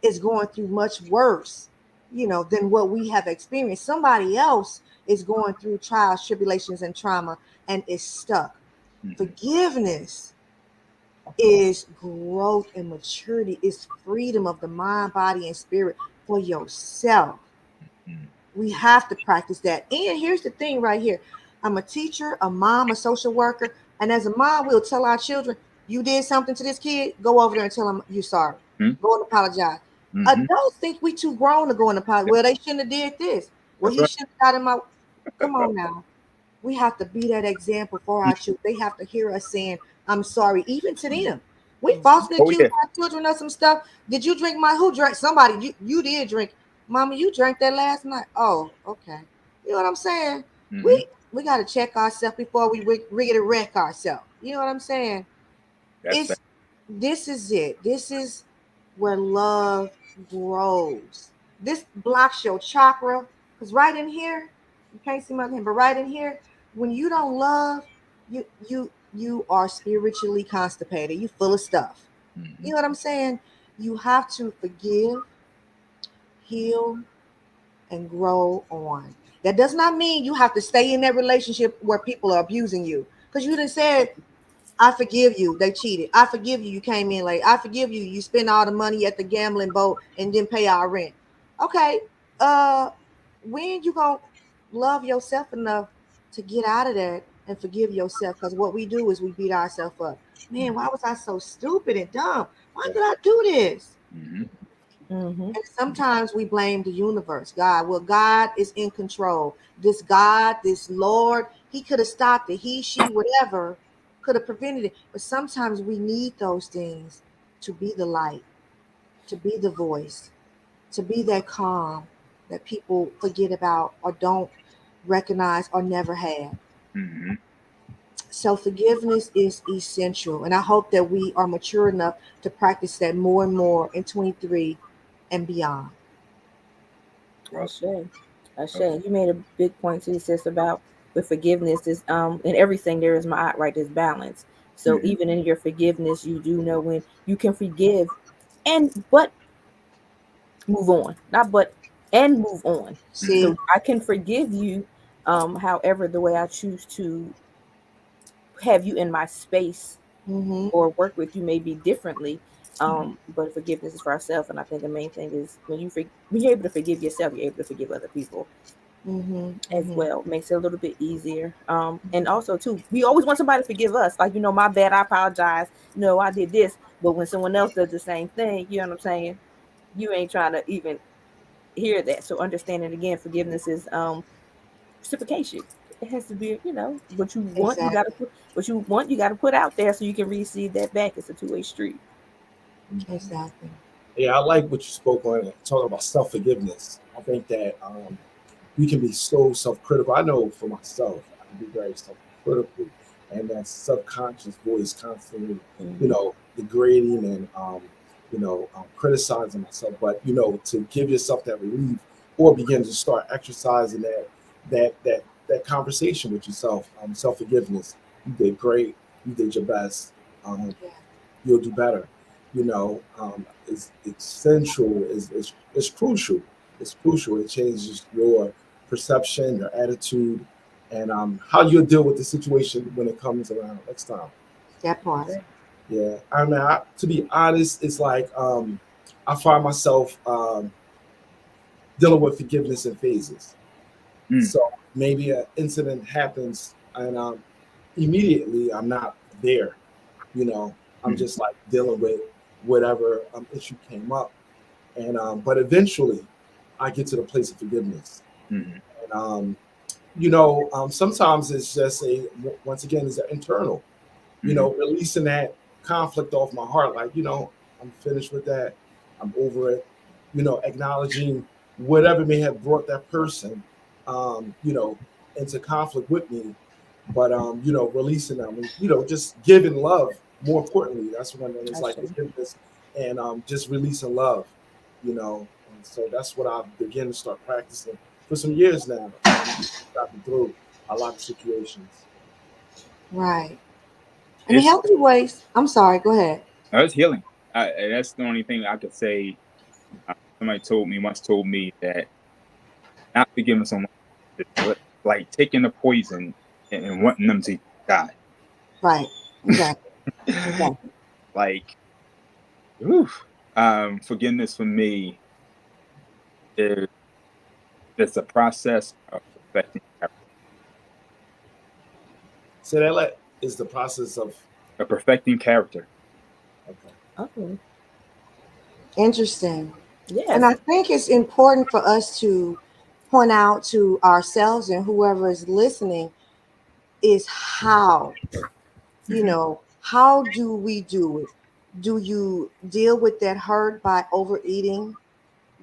is going through much worse, you know, than what we have experienced. Somebody else is going through trials, tribulations, and trauma and is stuck. Forgiveness is growth and maturity, is freedom of the mind, body, and spirit for yourself. We have to practice that. And here's the thing right here. I'm a teacher, a mom, a social worker. And as a mom, we'll tell our children, you did something to this kid, go over there and tell them you're sorry. Go and apologize. Adults think we too grown to go and apologize. Well, they shouldn't have did this. Well, he shouldn't have got in my... Come on now. We have to be that example for our children. They have to hear us saying, I'm sorry, even to them. We falsely accuse our children of some stuff. Did you drink who drank? Somebody, you did drink. Mama, you drank that last night. Oh, okay. You know what I'm saying? We got to check ourselves before we wreck ourselves. You know what I'm saying? This is it. This is where love grows. This blocks your chakra, because right in here, you can't see my hand, but right in here, when you don't love, you are spiritually constipated. You full of stuff. You know what I'm saying? You have to forgive, heal, and grow on. That does not mean you have to stay in that relationship where people are abusing you, because you done said, I forgive you, they cheated. I forgive you, you came in late. I forgive you, you spent all the money at the gambling boat and didn't pay our rent. Okay, when you gonna love yourself enough to get out of that and forgive yourself? Because what we do is we beat ourselves up. Man, why was I so stupid and dumb? Why did I do this? And sometimes we blame the universe, God. Well, God is in control. This God, this Lord, he could have stopped it. He, she, whatever, could have prevented it. But sometimes we need those things to be the light, to be the voice, to be that calm that people forget about or don't recognize or never had. So forgiveness is essential. And I hope that we are mature enough to practice that more and more in 23 and beyond. Ashe. You made a big point too, sis, about with forgiveness is in everything there is Ma'at, right? There's balance. So even in your forgiveness, you do know when you can forgive but move on. Not but and move on. See? So I can forgive you, however, the way I choose to have you in my space or work with you may be differently. But forgiveness is for ourselves, and I think the main thing is when you're able to forgive yourself, you're able to forgive other people as well. Makes it a little bit easier. And also too, we always want somebody to forgive us. Like, my bad, I apologize. No, I did this. But when someone else does the same thing, you know what I'm saying? You ain't trying to even hear that. So understanding again, forgiveness is reciprocation. It has to be, what you want, you gotta put out there so you can receive that back. It's a two-way street. Exactly. Yeah, I like what you spoke on, talking about self-forgiveness. I think that we can be so self-critical. I know for myself, I can be very self-critical, and that subconscious voice constantly, degrading and criticizing myself. But to give yourself that relief, or begin to start exercising that conversation with yourself, self-forgiveness. You did great. You did your best. You'll do better. It's essential. It's crucial. It's crucial. It changes your perception, your attitude, and how you'll deal with the situation when it comes around next time. That part. Yeah, I mean, to be honest, it's like I find myself dealing with forgiveness in phases. So maybe an incident happens, and immediately I'm not there. You know, I'm just like dealing with whatever issue came up, and but eventually I get to the place of forgiveness. And you know, sometimes it's just once again, it's internal. You know, releasing that conflict off my heart. Like, you know, I'm finished with that. I'm over it. You know, acknowledging whatever may have brought that person, you know, into conflict with me. But, you know, releasing them, and, you know, just giving love. More importantly, that's when it's like forgiveness and just releasing love, you know. And so that's what I've begun to start practicing for some years now. Gotten through a lot of situations. Right. In healthy ways. I'm sorry. Go ahead. It's healing. That's the only thing I could say. Somebody once told me that not forgiving someone is like taking the poison and wanting them to die. Right. Exactly. Exactly. Like, forgiveness for me is it's a process of perfecting character. So that is the process of perfecting character. Okay. Interesting. Yeah. And I think it's important for us to point out to ourselves and whoever is listening is how, you know, how do we do it? Do you deal with that hurt by overeating,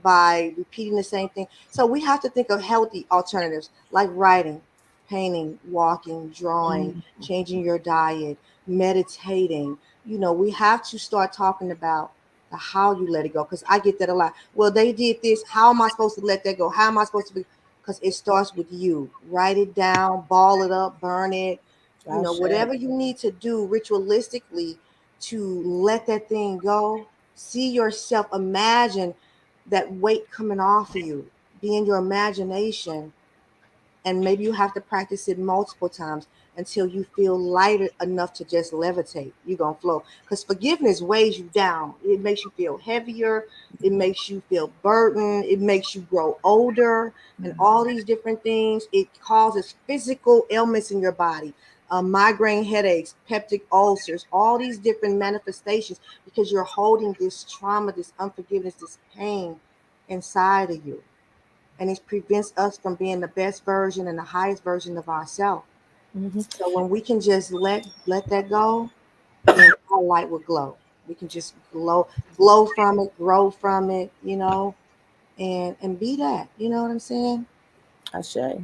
by repeating the same thing? So we have to think of healthy alternatives like writing, painting, walking, drawing, changing your diet, meditating. You know, we have to start talking about the how you let it go, because I get that a lot. Well, they did this. How am I supposed to let that go? How am I supposed to be? Because it starts with you. Write it down, ball it up, burn it. You know, whatever you need to do ritualistically to let that thing go. See yourself, imagine that weight coming off of you, be in your imagination, and maybe you have to practice it multiple times until you feel lighter enough to just levitate. You're gonna flow, because forgiveness weighs you down. It makes you feel heavier, it makes you feel burdened, it makes you grow older, and all these different things. It causes physical ailments in your body, migraine headaches, peptic ulcers, all these different manifestations, because you're holding this trauma, this unforgiveness, this pain inside of you. And it prevents us from being the best version and the highest version of ourselves. So when we can just let that go, then our light will glow. We can just glow from it, grow from it, you know, and be that. You know what I'm saying? I say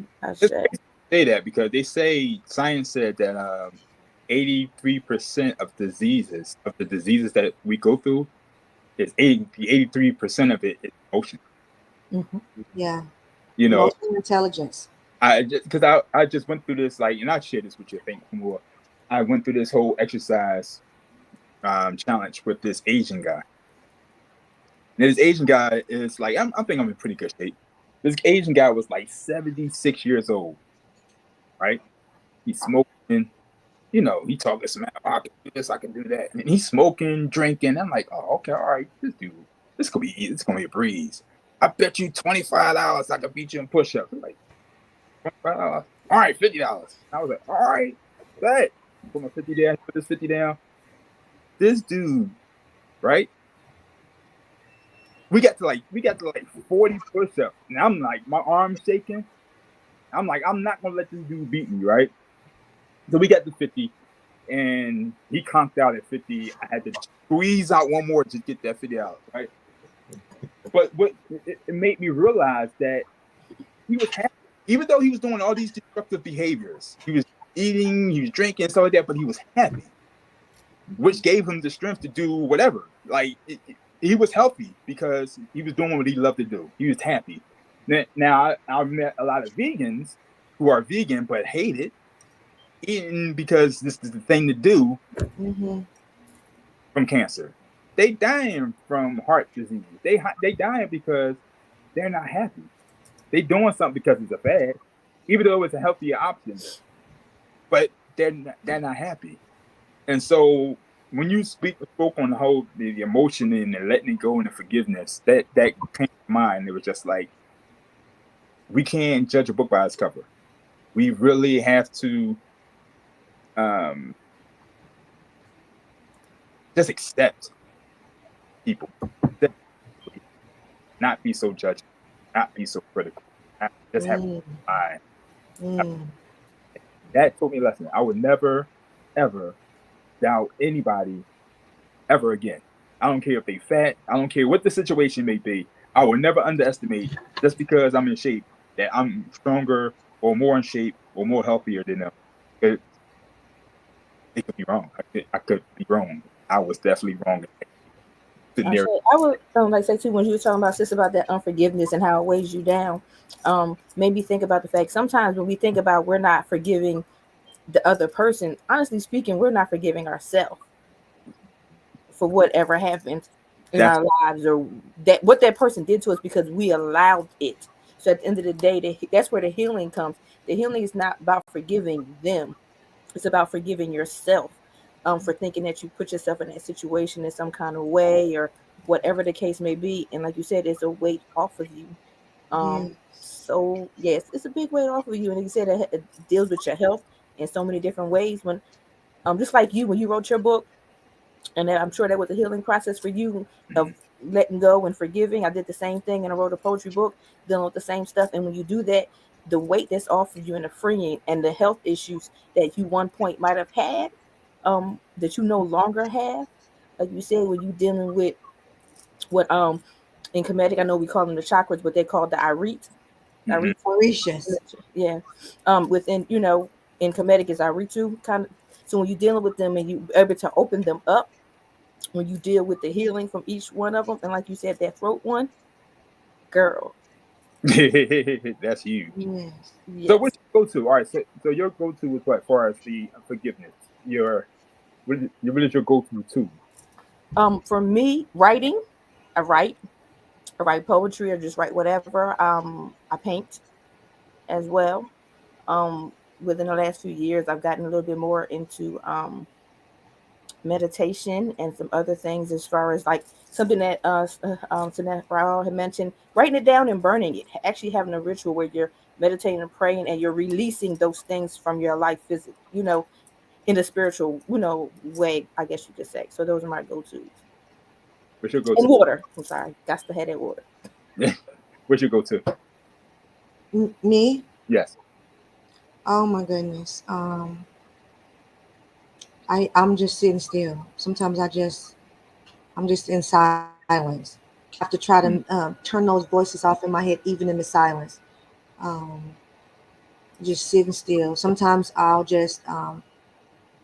that because they say science said that 83% of the diseases that we go through is 83% of it is emotion. Yeah. You know, emotional intelligence. I just went through this, like, and I share this with you, I think, more. I went through this whole exercise challenge with this Asian guy. And this Asian guy is like, I think I'm in pretty good shape. This Asian guy was like 76 years old, right? He's smoking, you know, he talking some, I can do this, I can do that. And he's smoking, drinking. I'm like, oh, okay, all right, this dude, this gonna be easy. It's gonna be a breeze. I bet you $25 I can beat you in push-ups. I'm like, $25? All right, $50. I was like, all right, bet. Put my 50 down, put this 50 down. This dude, right? We got to like 40 push-ups. And I'm like, my arm's shaking. I'm like, I'm not gonna let this dude beat me, right? So we got to 50, and he conked out at 50. I had to squeeze out one more to get that $50, right? But what it made me realize that he was happy, even though he was doing all these destructive behaviors. He was eating, he was drinking, stuff like that, but he was happy, which gave him the strength to do whatever. Like he was healthy because he was doing what he loved to do. He was happy. Now I met a lot of vegans who are vegan but hate it, eating because this is the thing to do from cancer. They dying from heart disease. They dying because they're not happy. They doing something because it's a fad. even though it's a healthier option, but they're not happy. And so when you spoke on the whole the emotion and the letting it go and the forgiveness, that came to mind. It was just like, we can't judge a book by its cover. We really have to just accept people, not be so judgmental, not be so critical, not just have mind. That taught me a lesson. I would never, ever doubt anybody ever again. I don't care if they fat. I don't care what the situation may be. I will never underestimate, just because I'm in shape, that I'm stronger or more in shape or more healthier than them. It could be wrong. I could be wrong. I was definitely wrong. I would like say too, when you were talking about about that unforgiveness and how it weighs you down, made me think about the fact sometimes when we think about we're not forgiving the other person, honestly speaking, we're not forgiving ourselves for whatever happened in our lives, or that what that person did to us, because we allowed it. So at the end of the day, that's where the healing comes. The healing is not about forgiving them. It's about forgiving yourself for thinking that you put yourself in that situation in some kind of way, or whatever the case may be. And like you said, it's a weight off of you. So yes, it's a big weight off of you. And like you said, it deals with your health in so many different ways. When just like you, when you wrote your book, and I'm sure that was a healing process for you of letting go and forgiving. I did the same thing, and I wrote a poetry book dealing with the same stuff. And when you do that, the weight that's off of you and the freeing and the health issues that you one point might have had, that you no longer have, like you said, when you dealing with what in Kemetic, I know we call them the chakras, but they're called the Irit. Orishas. Yeah. Within, in Kemetic is Iritu kind of. So when you're dealing with them and you able to open them up, when you deal with the healing from each one of them, and like you said, that throat one, girl. That's huge. Yes. So what's your go-to? All right, so your go-to is what, as far as the forgiveness? What is your go-to too? For me, writing. I write poetry or just write whatever. I paint as well. Within the last few years, I've gotten a little bit more into meditation and some other things, as far as like something that Raaw'el had mentioned, writing it down and burning it, actually having a ritual where you're meditating and praying and you're releasing those things from your life physically, in a spiritual, way, I guess you could say. So those are my go-tos. What's your go-to? And water. I'm sorry. Got to have that water. What's your go-to? Me? Yes. Oh my goodness. I'm just sitting still. Sometimes I'm just in silence. I have to try to turn those voices off in my head, even in the silence. Just sitting still. Sometimes I'll just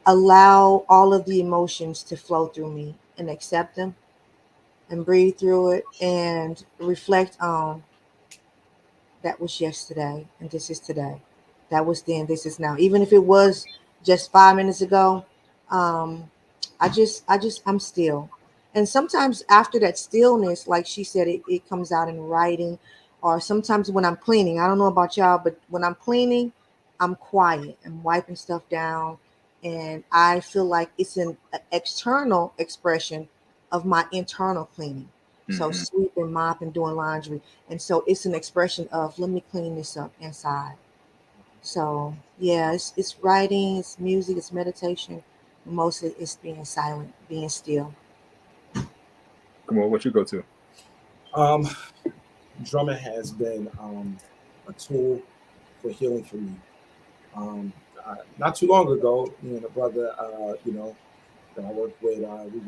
allow all of the emotions to flow through me and accept them and breathe through it and reflect on that was yesterday and this is today. That was then, this is now. Even if it was just 5 minutes ago, I'm still. And sometimes after that stillness, like she said, it comes out in writing, or sometimes when I'm cleaning. I don't know about y'all, but when I'm cleaning, I'm quiet. I'm wiping stuff down, and I feel like it's an external expression of my internal cleaning. So sweeping, mopping, doing laundry. And so it's an expression of, let me clean this up inside. So yeah, it's writing, it's music, it's meditation. Mostly it's being silent, being still. Khamuo, what you go to? Drumming has been a tool for healing for me. Not too long ago, me and a brother, that I worked with, we were on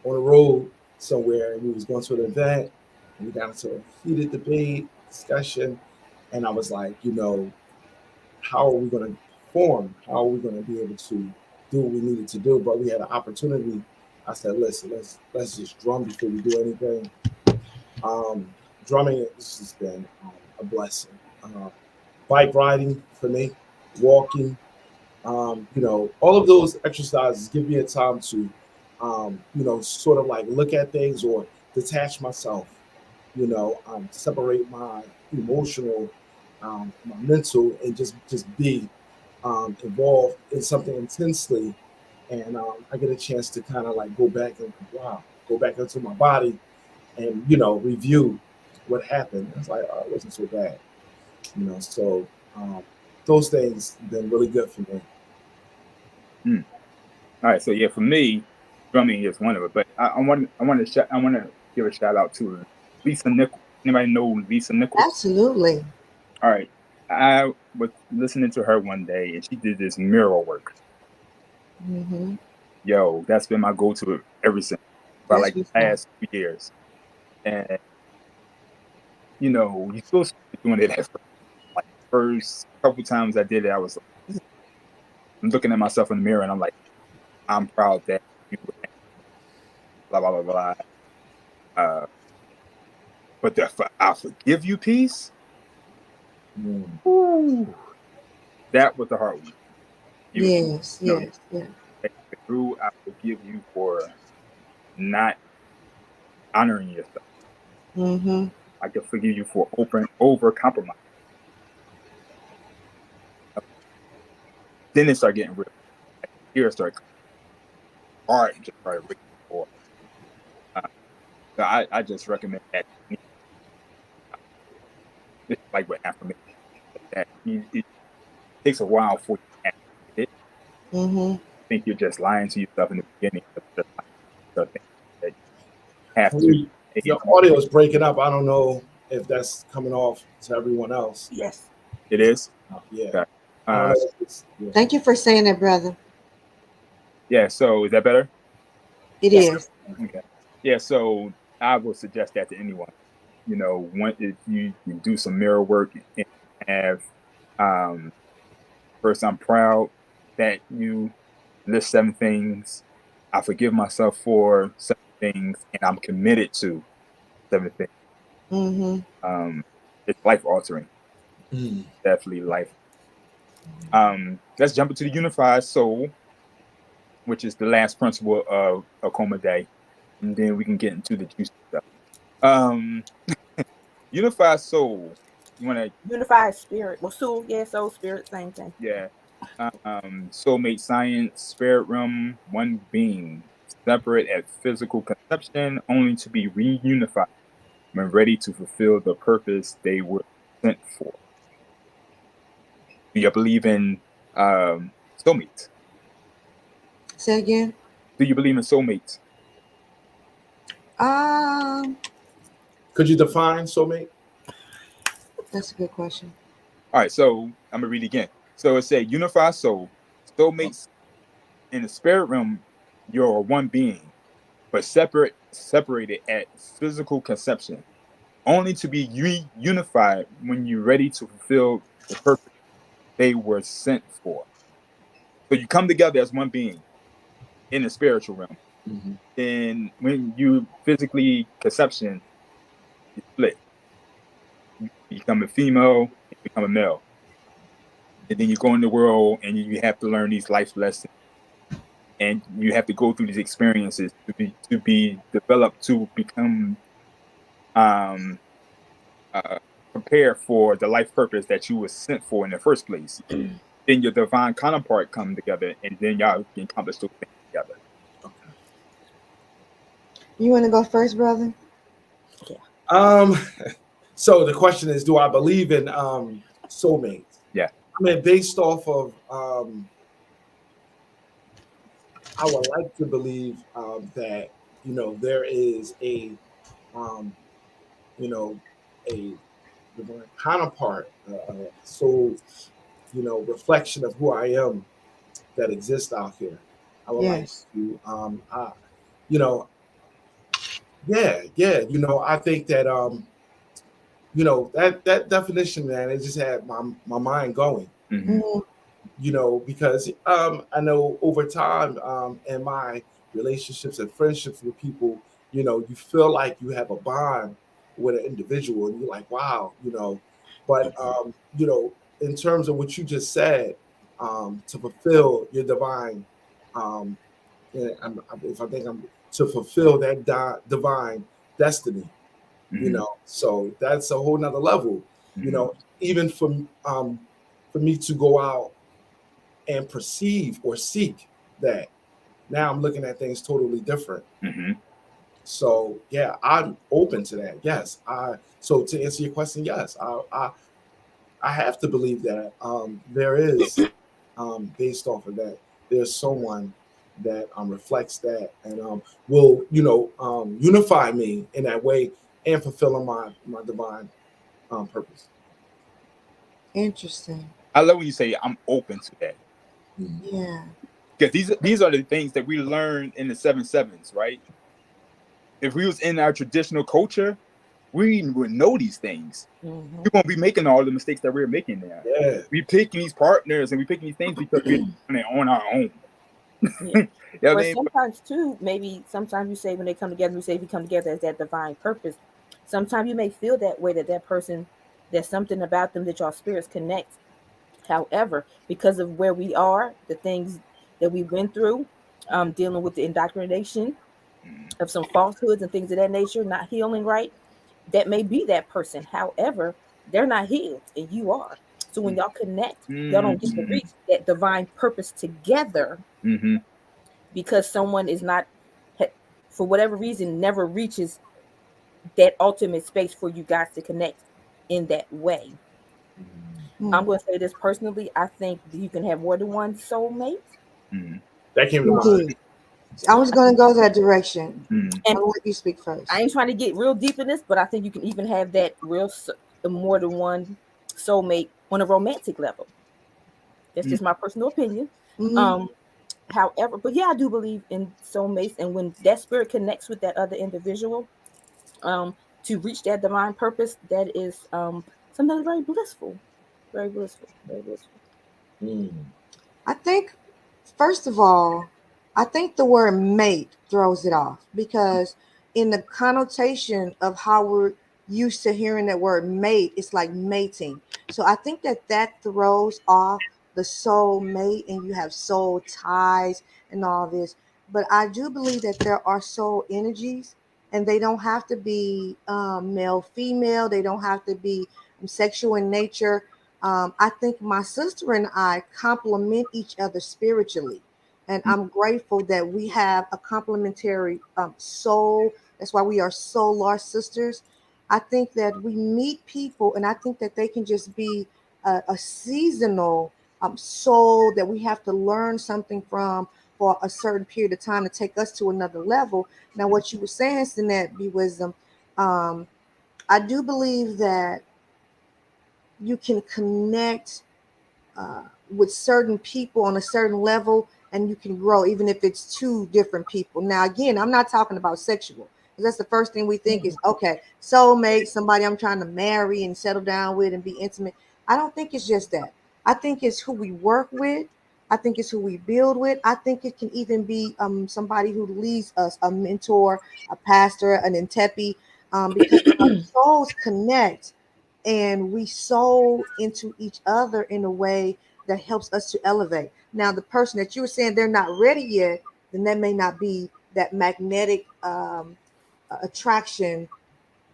the road somewhere, and we was going to an event, and we got into a heated debate, discussion, and I was like, how are we going to perform? How are we going to be able to do what we needed to do? But we had an opportunity. I said, listen, let's just drum before we do anything. Drumming has just been a blessing. Bike riding for me, walking, all of those exercises give me a time to, sort of like look at things or detach myself, separate my emotional my mental, and just be involved in something intensely, and I get a chance to kind of like go back into my body and review what happened. It's like, oh, it wasn't so bad, So those things have been really good for me. All right, so yeah, for me, drumming is one of it. But I want to give a shout out to Lisa Nichols. Anybody know Lisa Nichols? Absolutely. All right, I was listening to her one day, and she did this mirror work. Mm-hmm. Yo, that's been my go-to ever since, for like the past 2 years. And you're supposed to be doing it at first. Like first couple times I did it, I was like, I'm looking at myself in the mirror, and I'm like, I'm proud that you blah blah blah blah. But the I forgive you piece, ooh, that was the hard one. Yes. Through, I forgive you for not honoring yourself. Mm-hmm. I can forgive you for over compromise. Then it started getting real. Here started art just started reading more. So I just recommend that. It's like with affirmation, that it takes a while for you to activate it. Mm-hmm. I think you're just lying to yourself in the beginning. That you have to. Your audio is breaking up. I don't know if that's coming off to everyone else. Yes, it is. Yeah. Okay. Thank you for saying that, brother. Yeah. So is that better? It is. Okay. Yeah. So I would suggest that to anyone. If you do some mirror work and have, first, I'm proud that you list 7 things. I forgive myself for 7 things, and I'm committed to 7 things. Mm-hmm. It's life altering. Definitely life. Let's jump into the unified soul, which is the last principle of Akoma Day, and then we can get into the juicy stuff. Unified soul. You want to unified spirit. Well, soul, yeah, soul, spirit, same thing. Yeah. Soulmate science, spirit realm, one being, separate at physical conception, only to be reunified when ready to fulfill the purpose they were sent for. Do you believe in soulmates? Say again. Do you believe in soulmates? Could you define soulmate? That's a good question. All right, so I'm gonna read it again. So it said, unified soul, soulmates in the spirit realm, you're one being, but separated at physical conception, only to be reunified when you're ready to fulfill the purpose they were sent for. So you come together as one being in the spiritual realm. Mm-hmm. Then when you physically conception, you split. You become a female, you become a male. And then you go in the world and you have to learn these life lessons. And you have to go through these experiences to be developed to become prepared for the life purpose that you were sent for in the first place. Then your divine counterpart come together, and then y'all can accomplish those things together. Okay. You want to go first, brother? Yeah. So the question is, do I believe in soulmates? Yeah. I mean, based off of, I would like to believe that there is a a divine counterpart, soul, reflection of who I am that exists out here. I would like to, I think that, that definition, man, it just had my mind going. Mm-hmm. Because I know over time in my relationships and friendships with people, you feel like you have a bond with an individual, and you're like, wow, but in terms of what you just said, to fulfill your divine, to fulfill that divine destiny, mm-hmm. So that's a whole nother level, mm-hmm. even for me to go out and perceive or seek that, now I'm looking at things totally different. Mm-hmm. So yeah, I'm open to that. Yes, so to answer your question, yes, I have to believe that there is, based off of that, there's someone that reflects that and will unify me in that way and fulfilling my divine purpose. Interesting. I love when you say I'm open to that. Yeah. Because these are the things that we learned in the 7 sevens, right? If we was in our traditional culture, we would know these things. Mm-hmm. We won't be making all the mistakes that we're making now. Yeah. We picking these partners and we picking these things because we're doing it on our own. Yeah. You know what I Or mean? sometimes too, maybe sometimes you say when they come together, we say we come together as that divine purpose. Sometimes you may feel that way, that person, there's something about them that your spirits connect. However, because of where we are, the things that we went through, dealing with the indoctrination of some falsehoods and things of that nature, not healing right, that may be that person. However, they're not healed and you are. So when y'all connect, y'all don't get to reach that divine purpose together Mm-hmm. because someone is not, for whatever reason, never reaches that ultimate space for you guys to connect in that way. I'm going to say this personally. I think that you can have more than one soulmate. That came to mind. Indeed. I was going to go that direction. And I'll let you speak first. I ain't trying to get real deep in this, but I think you can even have that more than one soulmate on a romantic level. That's just my personal opinion. However, but yeah, I do believe in soulmates, and when that spirit connects with that other individual, to reach that divine purpose, that is sometimes very blissful, very blissful, very blissful. I think, first of all, I think the word mate throws it off because in the connotation of how we're used to hearing that word mate, it's like mating. So I think that throws off the soul mate, and you have soul ties and all this. But I do believe that there are soul energies, and they don't have to be male, female. They don't have to be sexual in nature. I think my sister and I complement each other spiritually. And I'm grateful that we have a complementary soul. That's why we are solar sisters. I think that we meet people, and I think that they can just be a seasonal soul that we have to learn something from for a certain period of time to take us to another level. Now, what you were saying, Sinette, BeWisdom, I do believe that you can connect with certain people on a certain level, and you can grow even if it's two different people. Now, again, I'm not talking about sexual, because that's the first thing we think is, okay, soulmate, somebody I'm trying to marry and settle down with and be intimate. I don't think it's just that. I think it's who we work with. I think it's who we build with. I think it can even be somebody who leads us, a mentor, a pastor, an intepi, because our souls connect and we soul into each other in a way that helps us to elevate. Now, the person that you were saying they're not ready yet, then that may not be that magnetic attraction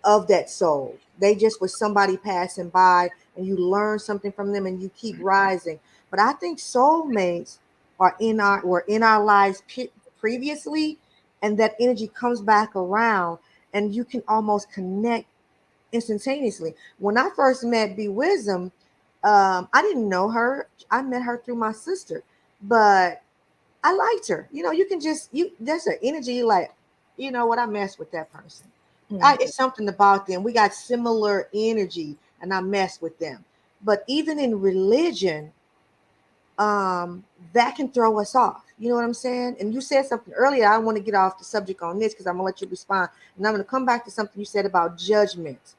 of that soul. They just was somebody passing by and you learn something from them and you keep rising. But I think soulmates were in our lives previously, and that energy comes back around and you can almost connect instantaneously. When I first met BeWisdom, I didn't know her. I met her through my sister, but I liked her. You can just there's an energy like, you know what, I mess with that person. It's something about them. We got similar energy, and I mess with them. But even in religion, that can throw us off. You know what I'm saying? And you said something earlier. I want to get off the subject on this because I'm gonna let you respond, and I'm gonna come back to something you said about judgment.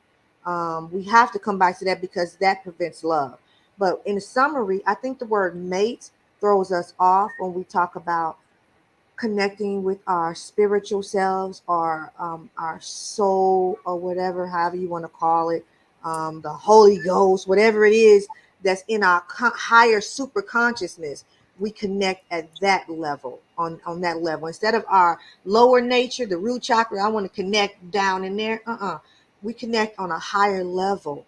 We have to come back to that because that prevents love. But in summary, I think the word mate throws us off when we talk about connecting with our spiritual selves or our soul or whatever, however you want to call it, the Holy Ghost, whatever it is that's in our higher super consciousness. We connect at that level, on that level. Instead of our lower nature, the root chakra, I want to connect down in there. We connect on a higher level.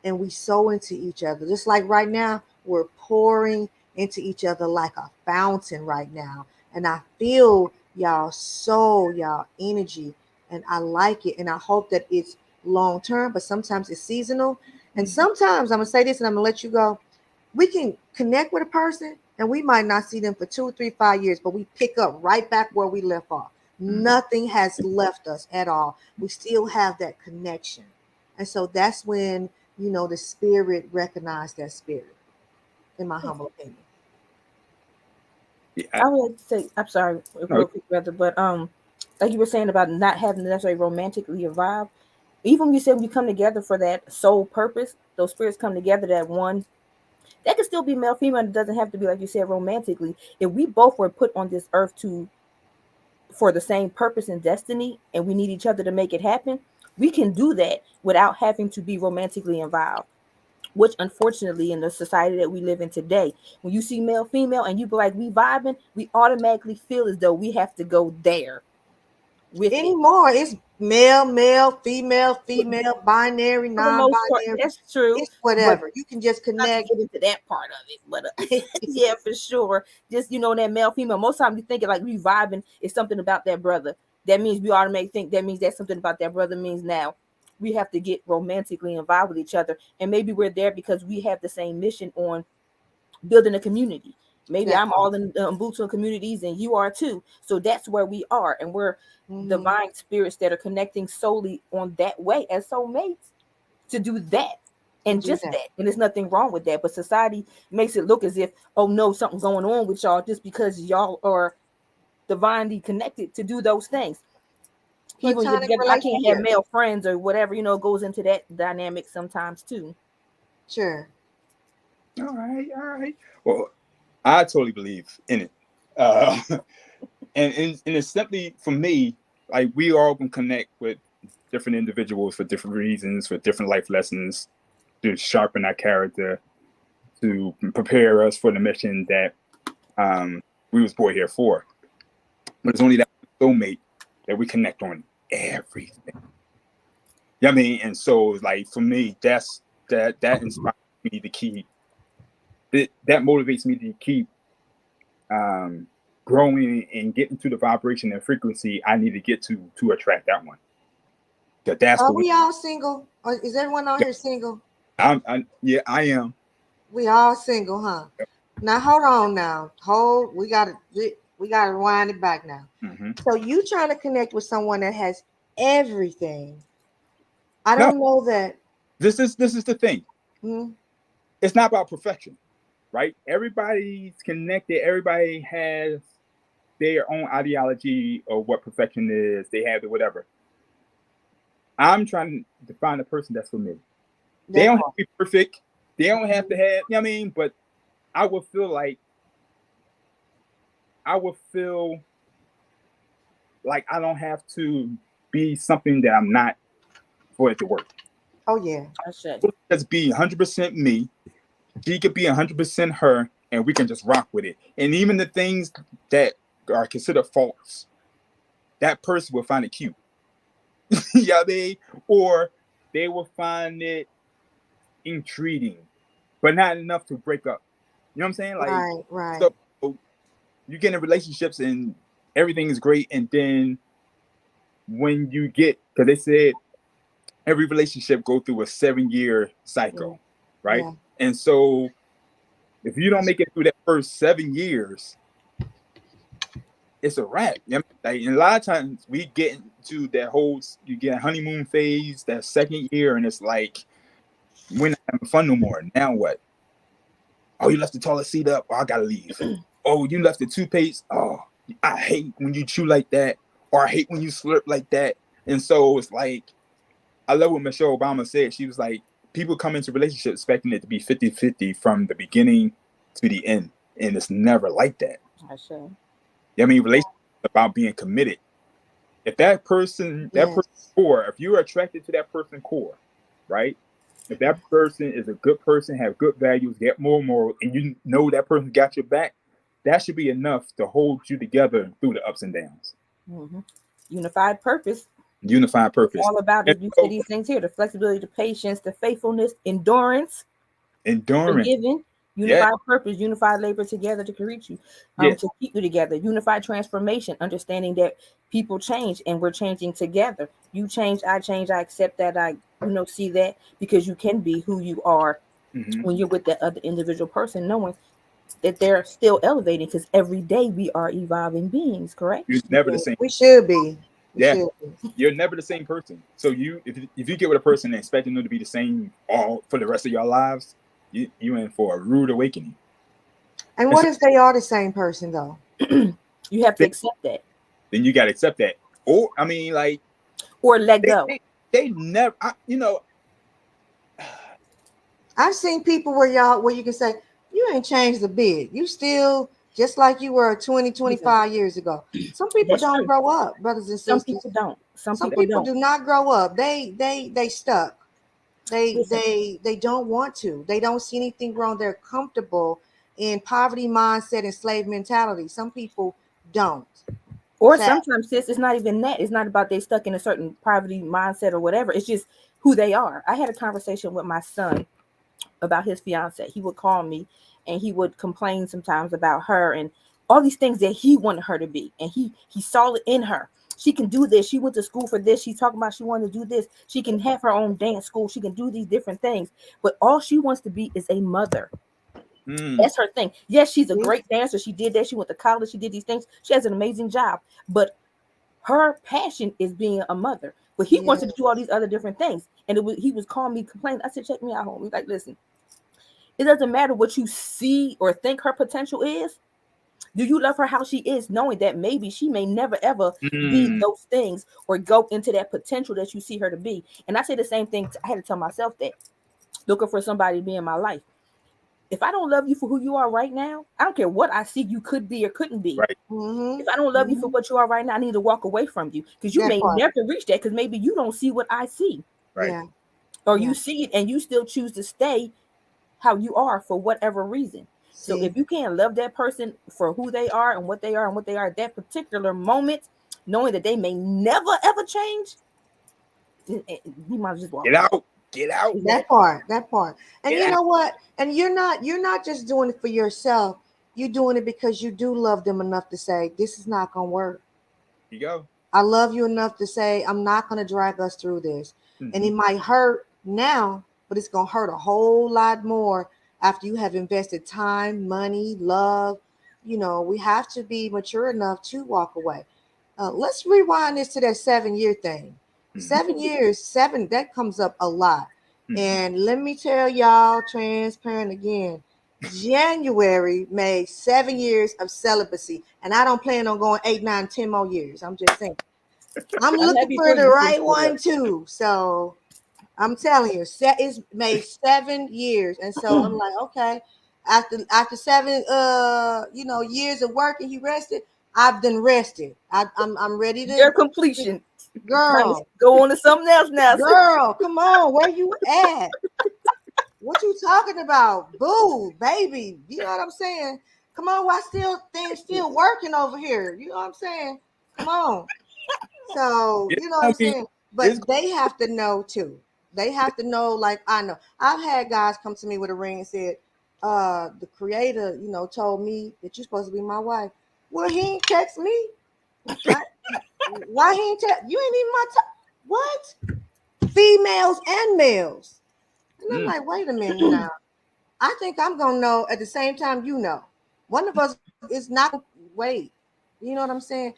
and we sow into each other. Just like right now, we're pouring into each other like a fountain right now. And I feel y'all soul, y'all energy, and I like it. And I hope that it's long term, but sometimes it's seasonal. And sometimes I'm gonna say this and I'm gonna let you go. We can connect with a person and we might not see them for 2, 3, 5 years, but we pick up right back where we left off. Nothing has left us at all. We still have that connection. And so that's when, you know, the spirit recognized that spirit, in my humble opinion. I would like to say, I'm sorry, real quick, brother, but like you were saying about not having to necessarily romantically evolve. Even when you said we come together for that sole purpose, those spirits come together, that one, that could still be male, female. It doesn't have to be, like you said, romantically. If we both were put on this earth for the same purpose and destiny, and we need each other to make it happen, we can do that without having to be romantically involved. Which, unfortunately, in the society that we live in today, when you see male, female, and you be like, we vibing, we automatically feel as though we have to go there with anymore. It's male, female, binary, for the most part, non-binary. that's true. It's whatever. But you can just connect. not to get into that part of it, but yeah, for sure. Just, you know, that male, female. Most time you think it like we vibing is something about that brother. That means we automatically think that means that's something about that brother means now we have to get romantically involved with each other. And maybe we're there because we have the same mission on building a community. Maybe I'm all in Ubuntu communities and you are too. So that's where we are. And we're divine spirits that are connecting solely on that way as soulmates to do that. And just that. And there's nothing wrong with that. But society makes it look as if, oh no, something's going on with y'all just because y'all are divinely connected to do those things. Even together, I can't have male friends or whatever, you know, goes into that dynamic sometimes too. Sure. All right. Well, I totally believe in it. And it's simply, for me, like we all can connect with different individuals for different reasons, for different life lessons, to sharpen our character, to prepare us for the mission that we was born here for. But it's only that soulmate that we connect on everything. You know what I mean? And so, like, for me, that inspires me to keep that motivates me to keep growing and getting to the vibration and frequency I need to get to attract that one. That's are we all single? Or is everyone on here single? Yeah, I am. We all single, huh? Yep. Now hold on. Now we gotta rewind it back now. So you trying to connect with someone that has everything? I don't know that. This is the thing. It's not about perfection. Right? Everybody's connected. Everybody has their own ideology of what perfection is. They have it, whatever. I'm trying to find a person that's for me. They don't have to be perfect. They don't have to have, you know what I mean? But I would feel like I don't have to be something that I'm not for it to work. Oh, yeah. I should. Just be 100% me. She could be 100% her, and we can just rock with it. And even the things that are considered faults, that person will find it cute. Yeah, or they will find it intriguing, but not enough to break up. You know what I'm saying? Like, right. So you get in relationships and everything is great, and then when you get, because they said every relationship go through a 7-year cycle, right? Yeah. And so if you don't make it through that first 7 years, it's a wrap. You know? Like, and a lot of times we get into that whole, you get a honeymoon phase, that 2nd year, and it's like, we're not having fun no more. Now what? Oh, you left the toilet seat up. Oh, I gotta leave. Oh, you left the toothpaste. Oh, I hate when you chew like that, or I hate when you slurp like that. And so it's like, I love what Michelle Obama said. She was like, people come into relationships expecting it to be 50-50 from the beginning to the end. And it's never like that. I sure. I mean, relationships about being committed. If that person, person core, if you're attracted to that person core, right? If that person is a good person, have good values, get more moral, and you know that person got your back, that should be enough to hold you together through the ups and downs. Unified purpose. Unified purpose. All about it. You see these things here: the flexibility, the patience, the faithfulness, endurance, forgiving, unified purpose, unified labor together to create you, to keep you together. Unified transformation, understanding that people change and we're changing together. You change, I accept that, I see that, because you can be who you are when you're with that other individual person, knowing that they're still elevating, because every day we are evolving beings, correct? You're never the same. We should be. You're never the same person. So if you get with a person and expecting them to be the same all for the rest of your lives, you're in for a rude awakening. And what if they are the same person though? You have to accept that. Then you gotta accept that. Or or let go. They never, I've seen people where you can say, you ain't changed a bit. You still just like you were 20, 25 years ago. Some people don't grow up, brothers and sisters. Some people don't. Some people do not grow up. They stuck. They don't want to. They don't see anything wrong. They're comfortable in poverty mindset and slave mentality. Some people don't. Or sometimes, sis, it's not even that. It's not about they stuck in a certain poverty mindset or whatever. It's just who they are. I had a conversation with my son about his fiance. He would call me and he would complain sometimes about her and all these things that he wanted her to be. And he saw it in her. She can do this. She went to school for this. She's talking about she wanted to do this. She can have her own dance school. She can do these different things. But all she wants to be is a mother. That's her thing. Yes, she's a great dancer. She did that. She went to college. She did these things. She has an amazing job. But her passion is being a mother. But he wanted to do all these other different things. And he was calling me, complaining. I said, check me out, homie. He's like, listen, it doesn't matter what you see or think her potential is. Do you love her how she is, knowing that maybe she may never, ever be those things or go into that potential that you see her to be? And I say the same thing. I had to tell myself that, looking for somebody to be in my life. If I don't love you for who you are right now, I don't care what I see you could be or couldn't be. Right. If I don't love you for what you are right now, I need to walk away from you, because you may never reach that, because maybe you don't see what I see. Right. Or you see it and you still choose to stay how you are for whatever reason. So if you can't love that person for who they are and what they are at that particular moment, knowing that they may never ever change, you might just walk away. Get out. That part. And you know what? And you're not just doing it for yourself. You're doing it because you do love them enough to say, this is not gonna work. You go. I love you enough to say, I'm not gonna drag us through this. And it might hurt now, but it's gonna hurt a whole lot more after you have invested time, money, love. We have to be mature enough to walk away. Let's rewind this to that 7-year thing. 7 years, that comes up a lot. And let me tell y'all, transparent again, January made 7 years of celibacy. And I don't plan on going 8, 9, 10 more years. I'm just saying. I'm looking for the right one too. So I'm telling you, it's made 7 years. And so I'm like, okay, after 7 years of working, he rested. I've done rested. I'm ready to your completion. Girl, go on to something else now. Girl, come on, where you at? What you talking about? Boo, baby. You know what I'm saying? Come on, why things still working over here? You know what I'm saying? Come on. So, you know what I'm saying? But they have to know too. They have to know, like I know. I've had guys come to me with a ring and said, the creator, told me that you're supposed to be my wife. Well, he ain't text me. Why he ain't text? You ain't even my what? Females and males. And I'm like, wait a minute now. I think I'm gonna know at the same time you know. One of us is not wait. You know what I'm saying?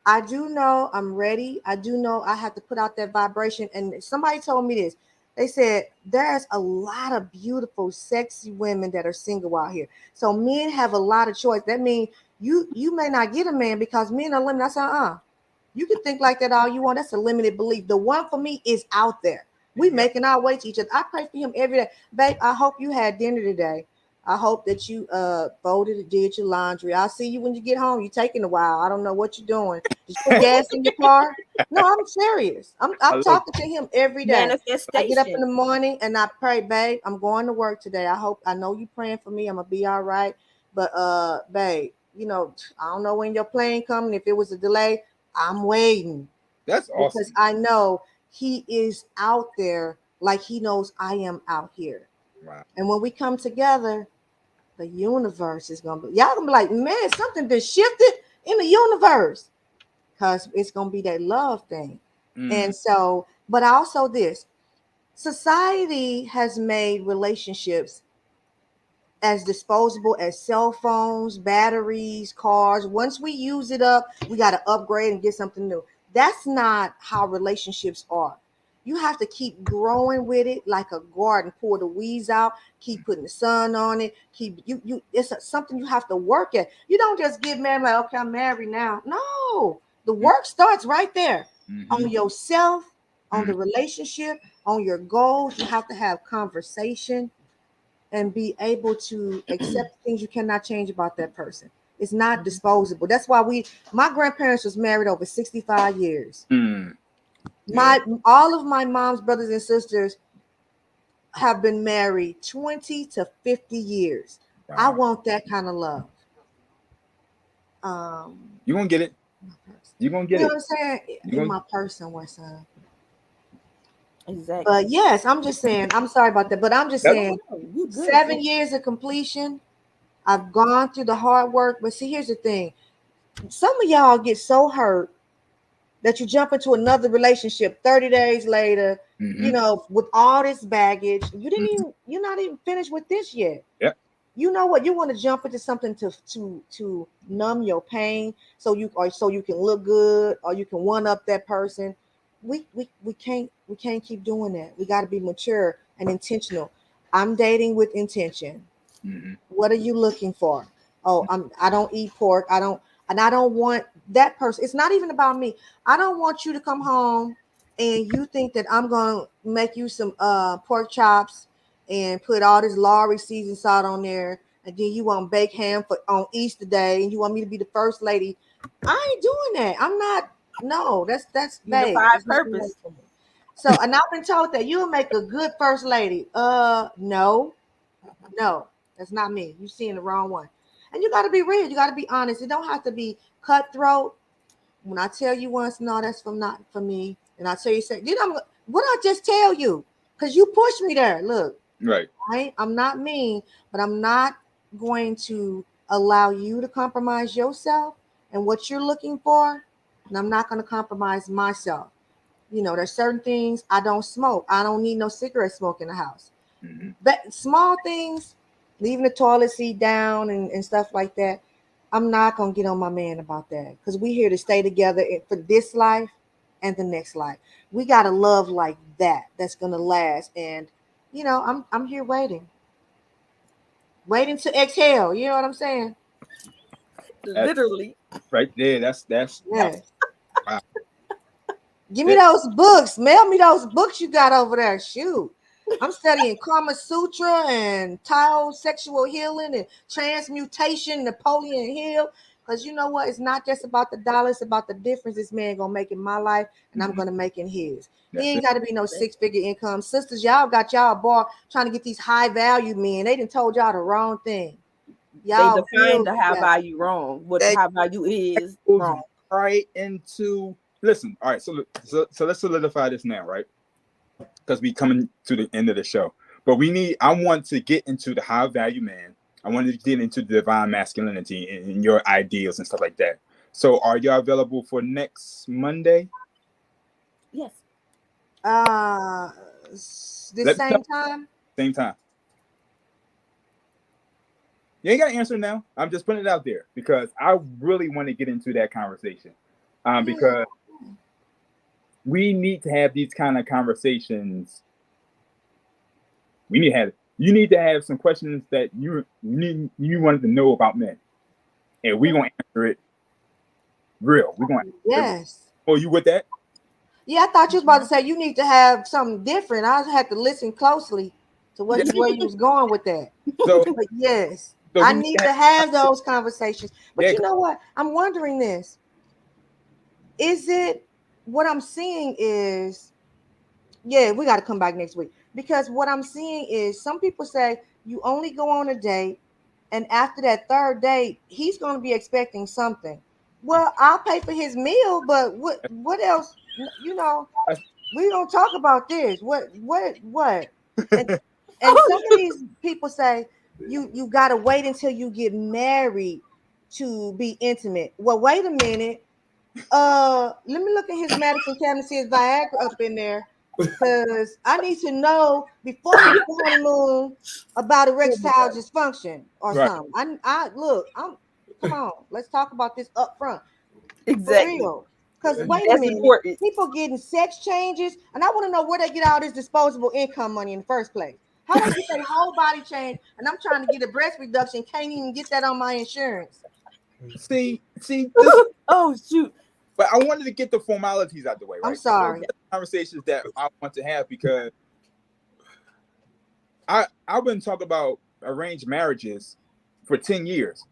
I do know I'm ready. I do know I have to put out that vibration. And somebody told me this. They said there's a lot of beautiful, sexy women that are single out here. So men have a lot of choice. That means you may not get a man because men are limited. I said, you can think like that all you want. That's a limited belief. The one for me is out there. We making our way to each other. I pray for him every day. Babe, I hope you had dinner today. I hope that you folded and did your laundry. I'll see you when you get home. You're taking a while. I don't know what you're doing. Did you put gas in your car? No, I'm serious. I'm talking to him every day. I get up in the morning and I pray, babe, I'm going to work today. I know you praying for me. I'm gonna be all right. But babe, I don't know when your plane coming. If it was a delay, I'm waiting. That's awesome. Because I know he is out there like he knows I am out here. Wow. And when we come together, the universe is gonna be, y'all gonna be like, man, something been shifted in the universe. Because it's gonna be that love thing. And so, but also this society has made relationships as disposable as cell phones, batteries, cars. Once we use it up, we got to upgrade and get something new. That's not how relationships are. You have to keep growing with it like a garden. Pull the weeds out, keep putting the sun on it. Keep you. It's something you have to work at. You don't just get married like, okay, I'm married now. No, the work starts right there on yourself, on the relationship, on your goals. You have to have conversation and be able to accept things you cannot change about that person. It's not disposable. That's why my grandparents was married over 65 years. All of my mom's brothers and sisters have been married 20 to 50 years. Wow. I want that kind of love. You're gonna get it. You're gonna get it. You know what I'm saying? In my person, what son? Exactly. But yes, I'm just saying, I'm sorry about that, but I'm just saying 7 years of completion. I've gone through the hard work, but see, here's the thing. Some of y'all get so hurt that you jump into another relationship 30 days later, you know, with all this baggage. You're not even finished with this yet. Yep. You know what? You want to jump into something to numb your pain so you can look good or you can one up that person. We can't keep doing that. We got to be mature and intentional. I'm dating with intention. What are you looking for? Oh, I don't eat pork. I don't want that person. It's not even about me. I don't want you to come home and you think that I'm gonna make you some pork chops and put all this Lowry seasoned salt on there, and then you want bake ham on Easter Day, and you want me to be the first lady. I ain't doing that. I'm not. No, that's bad. Purpose. So, and I've been told that you'll make a good first lady. No, that's not me. You're seeing the wrong one. And you got to be real. You got to be honest. It don't have to be cutthroat. When I tell you once, no, that's not for me. And I tell you, what I just tell you? Because you pushed me there. Look, right. I'm not mean, but I'm not going to allow you to compromise yourself and what you're looking for. And I'm not going to compromise myself. You know, there's certain things I don't smoke. I don't need no cigarette smoke in the house. But small things, leaving the toilet seat down and stuff like that, I'm not going to get on my man about that because we're here to stay together for this life and the next life. We got a love like that that's going to last. And, you know, I'm here waiting to exhale. You know what I'm saying? Literally. Right there. That's yes. Wow. Give me those books. Mail me those books you got over there. Shoot. I'm studying Kama Sutra and Tao sexual healing and transmutation, Napoleon Hill. Because you know what? It's not just about the dollar. It's about the difference this man going to make in my life and I'm going to make in his. He ain't got to be no 6-figure income. Sisters, y'all got y'all bar trying to get these high value men. They done told y'all the wrong thing. Y'all they defined the high value wrong. What high value is wrong. Right into, listen, all right, so let's solidify this now, right? Because we coming to the end of the show. But I want to get into the high value man. I want to get into the divine masculinity and your ideals and stuff like that. So are y'all available for next Monday? Yes. Same time? Same time. You ain't got to answer now. I'm just putting it out there because I really want to get into that conversation. Because we need to have these kind of conversations. You need to have some questions that you wanted to know about men. And we're going to answer it real. We're going to yes. Oh, you with that? Yeah, I thought you was about to say you need to have something different. I had to listen closely to where you was going with that. So, but yes, so I need to have those conversations. But you know what? I'm wondering this. Is it what I'm seeing is, we got to come back next week because what I'm seeing is some people say you only go on a date and after that third date, he's going to be expecting something. Well, I'll pay for his meal, but what else? you know, we don't talk about this. What? And some of these people say you got to wait until you get married to be intimate. Well, wait a minute. Let me look at his medicine cabinet, see his Viagra up in there, because I need to know before we go honeymoon about erectile dysfunction or something. Come on, let's talk about this up front. Exactly. For real. Because wait a That's minute, important. people getting sex changes, and I want to know where they get all this disposable income money in the first place. How they get their whole body change, and I'm trying to get a breast reduction, can't even get that on my insurance. See, this, oh shoot. But I wanted to get the formalities out the way, right? I'm sorry. Conversations that I want to have, because I've been talking about arranged marriages for 10 years.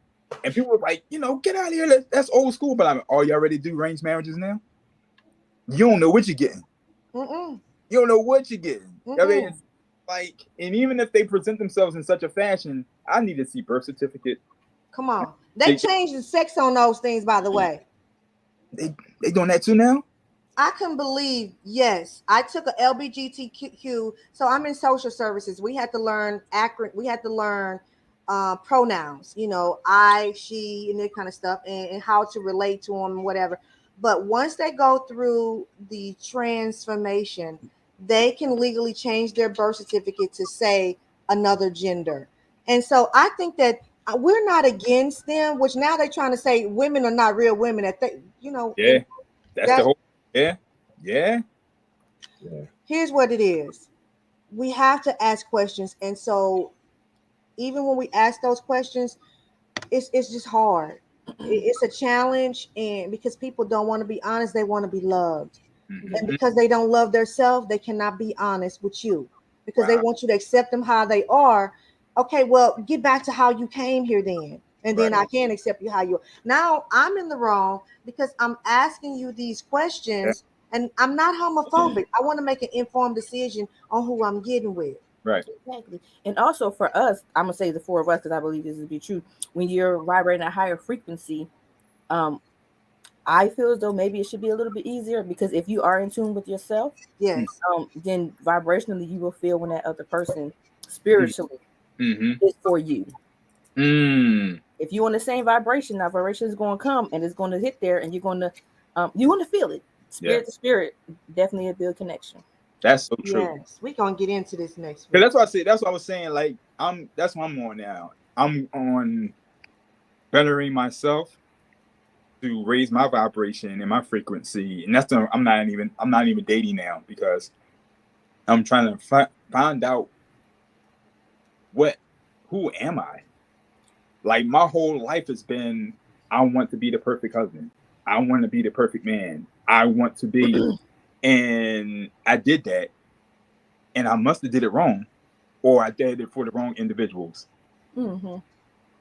And people were like, get out of here. That's old school. But are y'all ready to do arranged marriages now? You don't know what you're getting. Mm-mm. You don't know what you're getting. Mm-mm. I mean, and even if they present themselves in such a fashion, I need to see birth certificate. Come on. They changed the sex on those things, by the way. They doing that too now? I can believe, yes. I took a LGBTQ, so I'm in social services. We had to learn pronouns, I, she, and that kind of stuff, and how to relate to them and whatever. But once they go through the transformation, they can legally change their birth certificate to say another gender. And so I think that we're not against them, which now they're trying to say women are not real women. Yeah, that's the whole. Yeah. Here's what it is. We have to ask questions. And so even when we ask those questions, it's just hard. It's a challenge, and because people don't want to be honest, they want to be loved. Mm-hmm. And because they don't love themselves, they cannot be honest with you because they want you to accept them how they are. Okay, well, get back to how you came here then. And then I can accept you how you are. Now I'm in the wrong because I'm asking you these questions and I'm not homophobic. I want to make an informed decision on who I'm getting with. Right. Exactly. And also for us, I'm going to say the four of us, because I believe this to be true. When you're vibrating at a higher frequency, I feel as though maybe it should be a little bit easier, because if you are in tune with yourself, yes, then vibrationally you will feel when that other person spiritually is for you. If you're on the same vibration, that vibration is going to come and it's going to hit there, and you're going to feel it. Spirit to spirit, definitely a build connection. That's so true. Yes, we're gonna get into this next week. That's what I said. That's what I was saying. Like that's what I'm on now. I'm on bettering myself to raise my vibration and my frequency, and I'm not even dating now, because I'm trying to find out who am I. Like my whole life has been, I want to be the perfect husband. I want to be the perfect man. I want to be, and I did that, and I must have did it wrong, or I did it for the wrong individuals. Mm-hmm.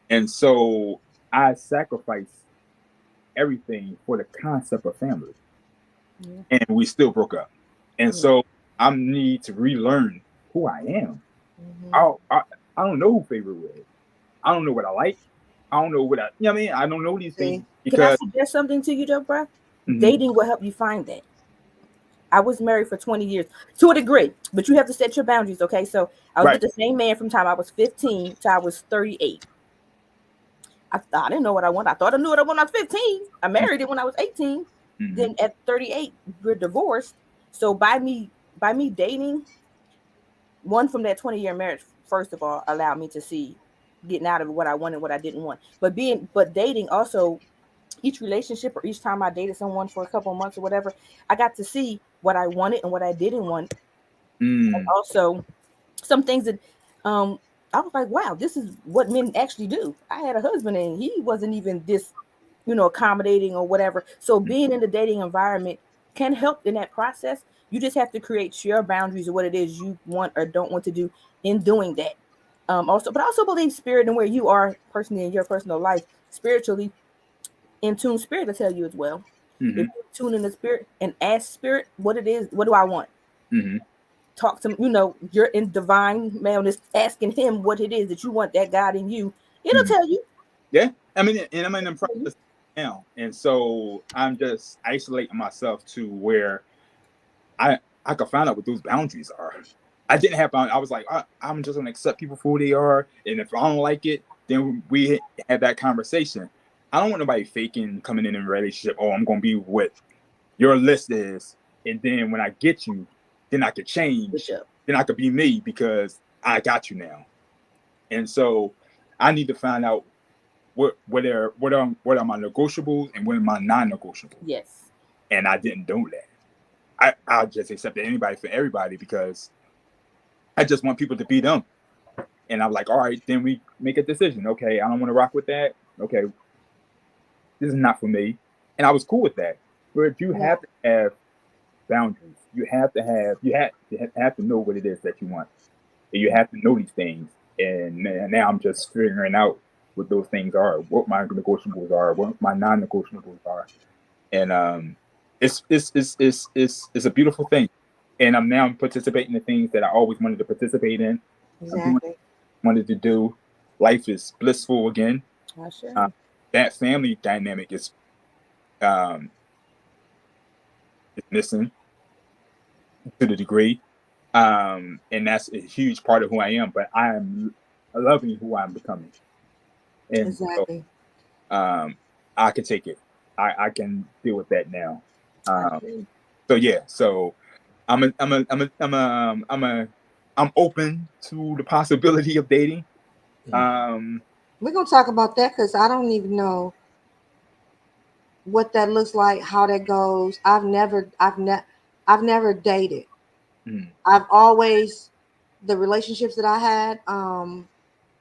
And so I sacrificed everything for the concept of family, and we still broke up. And so I need to relearn who I am. I don't know who favorite was. I don't know what I like. I don't know what I don't know these things. Because, can I suggest something to you, though, bro? Dating will help you find that. I was married for 20 years to a degree, but you have to set your boundaries, okay? So I was with the same man from time I was 15 to I was 38. I didn't know what I wanted. I thought I knew what I wanted when I was 15. I married it when I was 18. Then at 38, we're divorced. So by me dating, one from that 20-year marriage, first of all, allowed me to see getting out of what I wanted, what I didn't want. But dating also, each relationship or each time I dated someone for a couple of months or whatever, I got to see what I wanted and what I didn't want. And also some things that I was like, wow, this is what men actually do. I had a husband and he wasn't even this, accommodating or whatever. So being in the dating environment can help in that process. You just have to create your boundaries of what it is you want or don't want to do in doing that. But I also believe spirit and where you are personally in your personal life, spiritually, in tune spirit to tell you as well. If you tune in the spirit and ask spirit what it is, what do I want? Talk to you're in divine maleness, asking him what it is that you want, that God in you. It'll tell you. Yeah, I mean, and I'm in the process now, and so I'm just isolating myself to where I could find out what those boundaries are. I didn't have boundaries. I was like, I'm just gonna accept people for who they are, and if I don't like it, then we had that conversation. I don't want nobody faking coming in a relationship. Oh, I'm gonna be what your list is, and then when I get you, then I could change. Then I could be me because I got you now. And so I need to find out what are my negotiables and what are my non-negotiables. Yes. And I didn't know that. I'll just accept anybody for everybody because I just want people to be them. And I'm like, all right, then we make a decision. Okay, I don't want to rock with that. Okay, this is not for me. And I was cool with that. But you have to have boundaries. You have to know what it is that you want. And you have to know these things. And now I'm just figuring out what those things are, what my negotiables are, what my non-negotiables are. And it's a beautiful thing. And I'm now participating in things that I always wanted to participate in. Exactly. Wanted to do. Life is blissful again. Sure. That family dynamic is missing to the degree. And that's a huge part of who I am, but I am loving who I'm becoming. And exactly. So, I can take it. I can deal with that now. So yeah, so I'm open to the possibility of dating. We're gonna talk about that because I don't even know what that looks like, how that goes. I've never dated. I've always, the relationships that I had,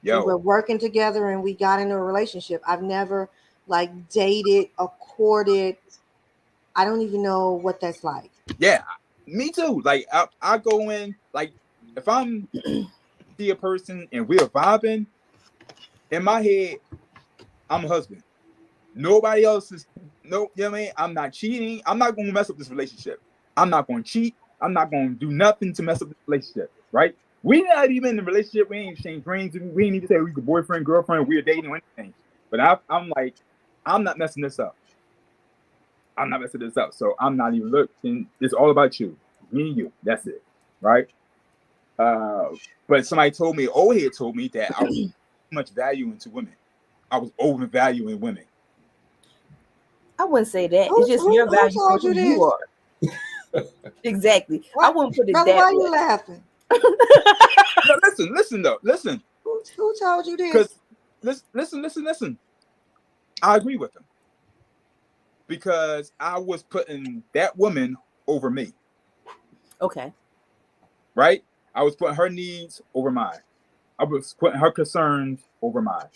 we were working together and we got into a relationship. I've never like dated or courted. I don't even know what that's like. Yeah, me too. Like I go in, like if I'm see a person and we're vibing, in my head, I'm a husband. Nobody else is you know what I mean? I'm not cheating. I'm not gonna mess up this relationship. I'm not gonna cheat. I'm not gonna do nothing to mess up this relationship, right? We're not even in the relationship. We ain't exchanged rings. We ain't even say we're boyfriend, girlfriend, we're dating or anything. But I'm like, I'm not messing this up. I'm not messing this up. So I'm not even looking. It's all about you. Me and you. That's it. Right? But somebody told me, old head told me that I was too much value into women. I was overvaluing women. I wouldn't say that. It's just your value for who you are. Exactly. What? I wouldn't put it Brother, that why way. you laughing? No, listen though. Listen. Who told you this? Because listen. I agree with him. Because I was putting that woman over me. Okay. Right? I was putting her needs over mine. I was putting her concerns over mine.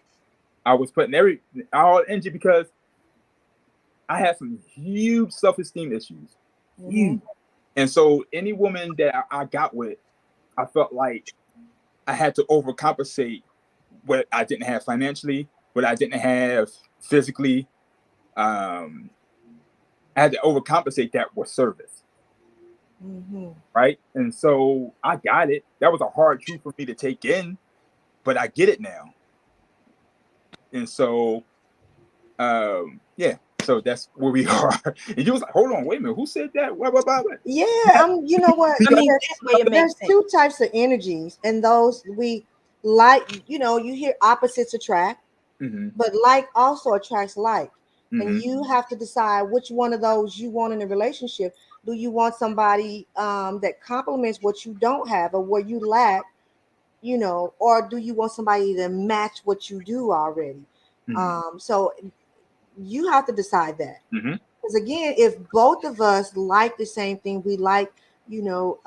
I was putting all energy because I had some huge self-esteem issues. Huge. And so any woman that I got with, I felt like I had to overcompensate what I didn't have financially, what I didn't have physically. I had to overcompensate that with service. Right? And so I got it. That was a hard truth for me to take in, but I get it now. And so, yeah. So that's where we are. And you was like, hold on, wait a minute. Who said that? What? Yeah, you know what? I mean, this way it makes sense. There's two types of energies, and those we like, you know, you hear opposites attract, but like also attracts like. And you have to decide which one of those you want in a relationship. Do you want somebody that complements what you don't have or what you lack, you know, or do you want somebody to match what you do already? So you have to decide that. Because again, if both of us like the same thing, we like, you know,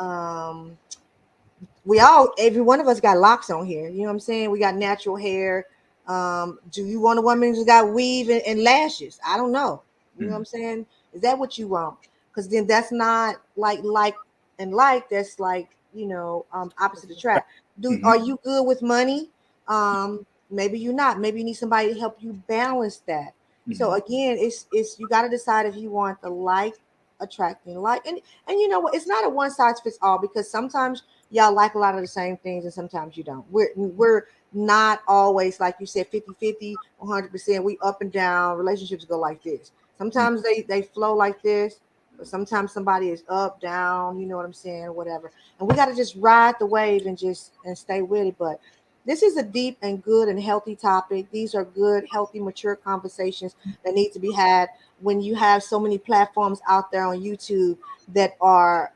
every one of us got locks on here. You know what I'm saying? We got natural hair. Do you want a woman who's got weave and lashes? I don't know. You know what I'm saying? Is that what you want? Because then that's not like and like. That's like, you know, opposite attract. Are you good with money? Maybe you're not. Maybe you need somebody to help you balance that. So again, it's you got to decide if you want the like attracting like, and you know what? It's not a one size fits all because sometimes y'all like a lot of the same things and sometimes you don't. We're not always, like you said, 50-50, 100%. We up and down. Relationships go like this. Sometimes they flow like this. But sometimes somebody is up, down, you know what I'm saying, whatever. And we got to just ride the wave and stay with it. But this is a deep and good and healthy topic. These are good, healthy, mature conversations that need to be had when you have so many platforms out there on YouTube that are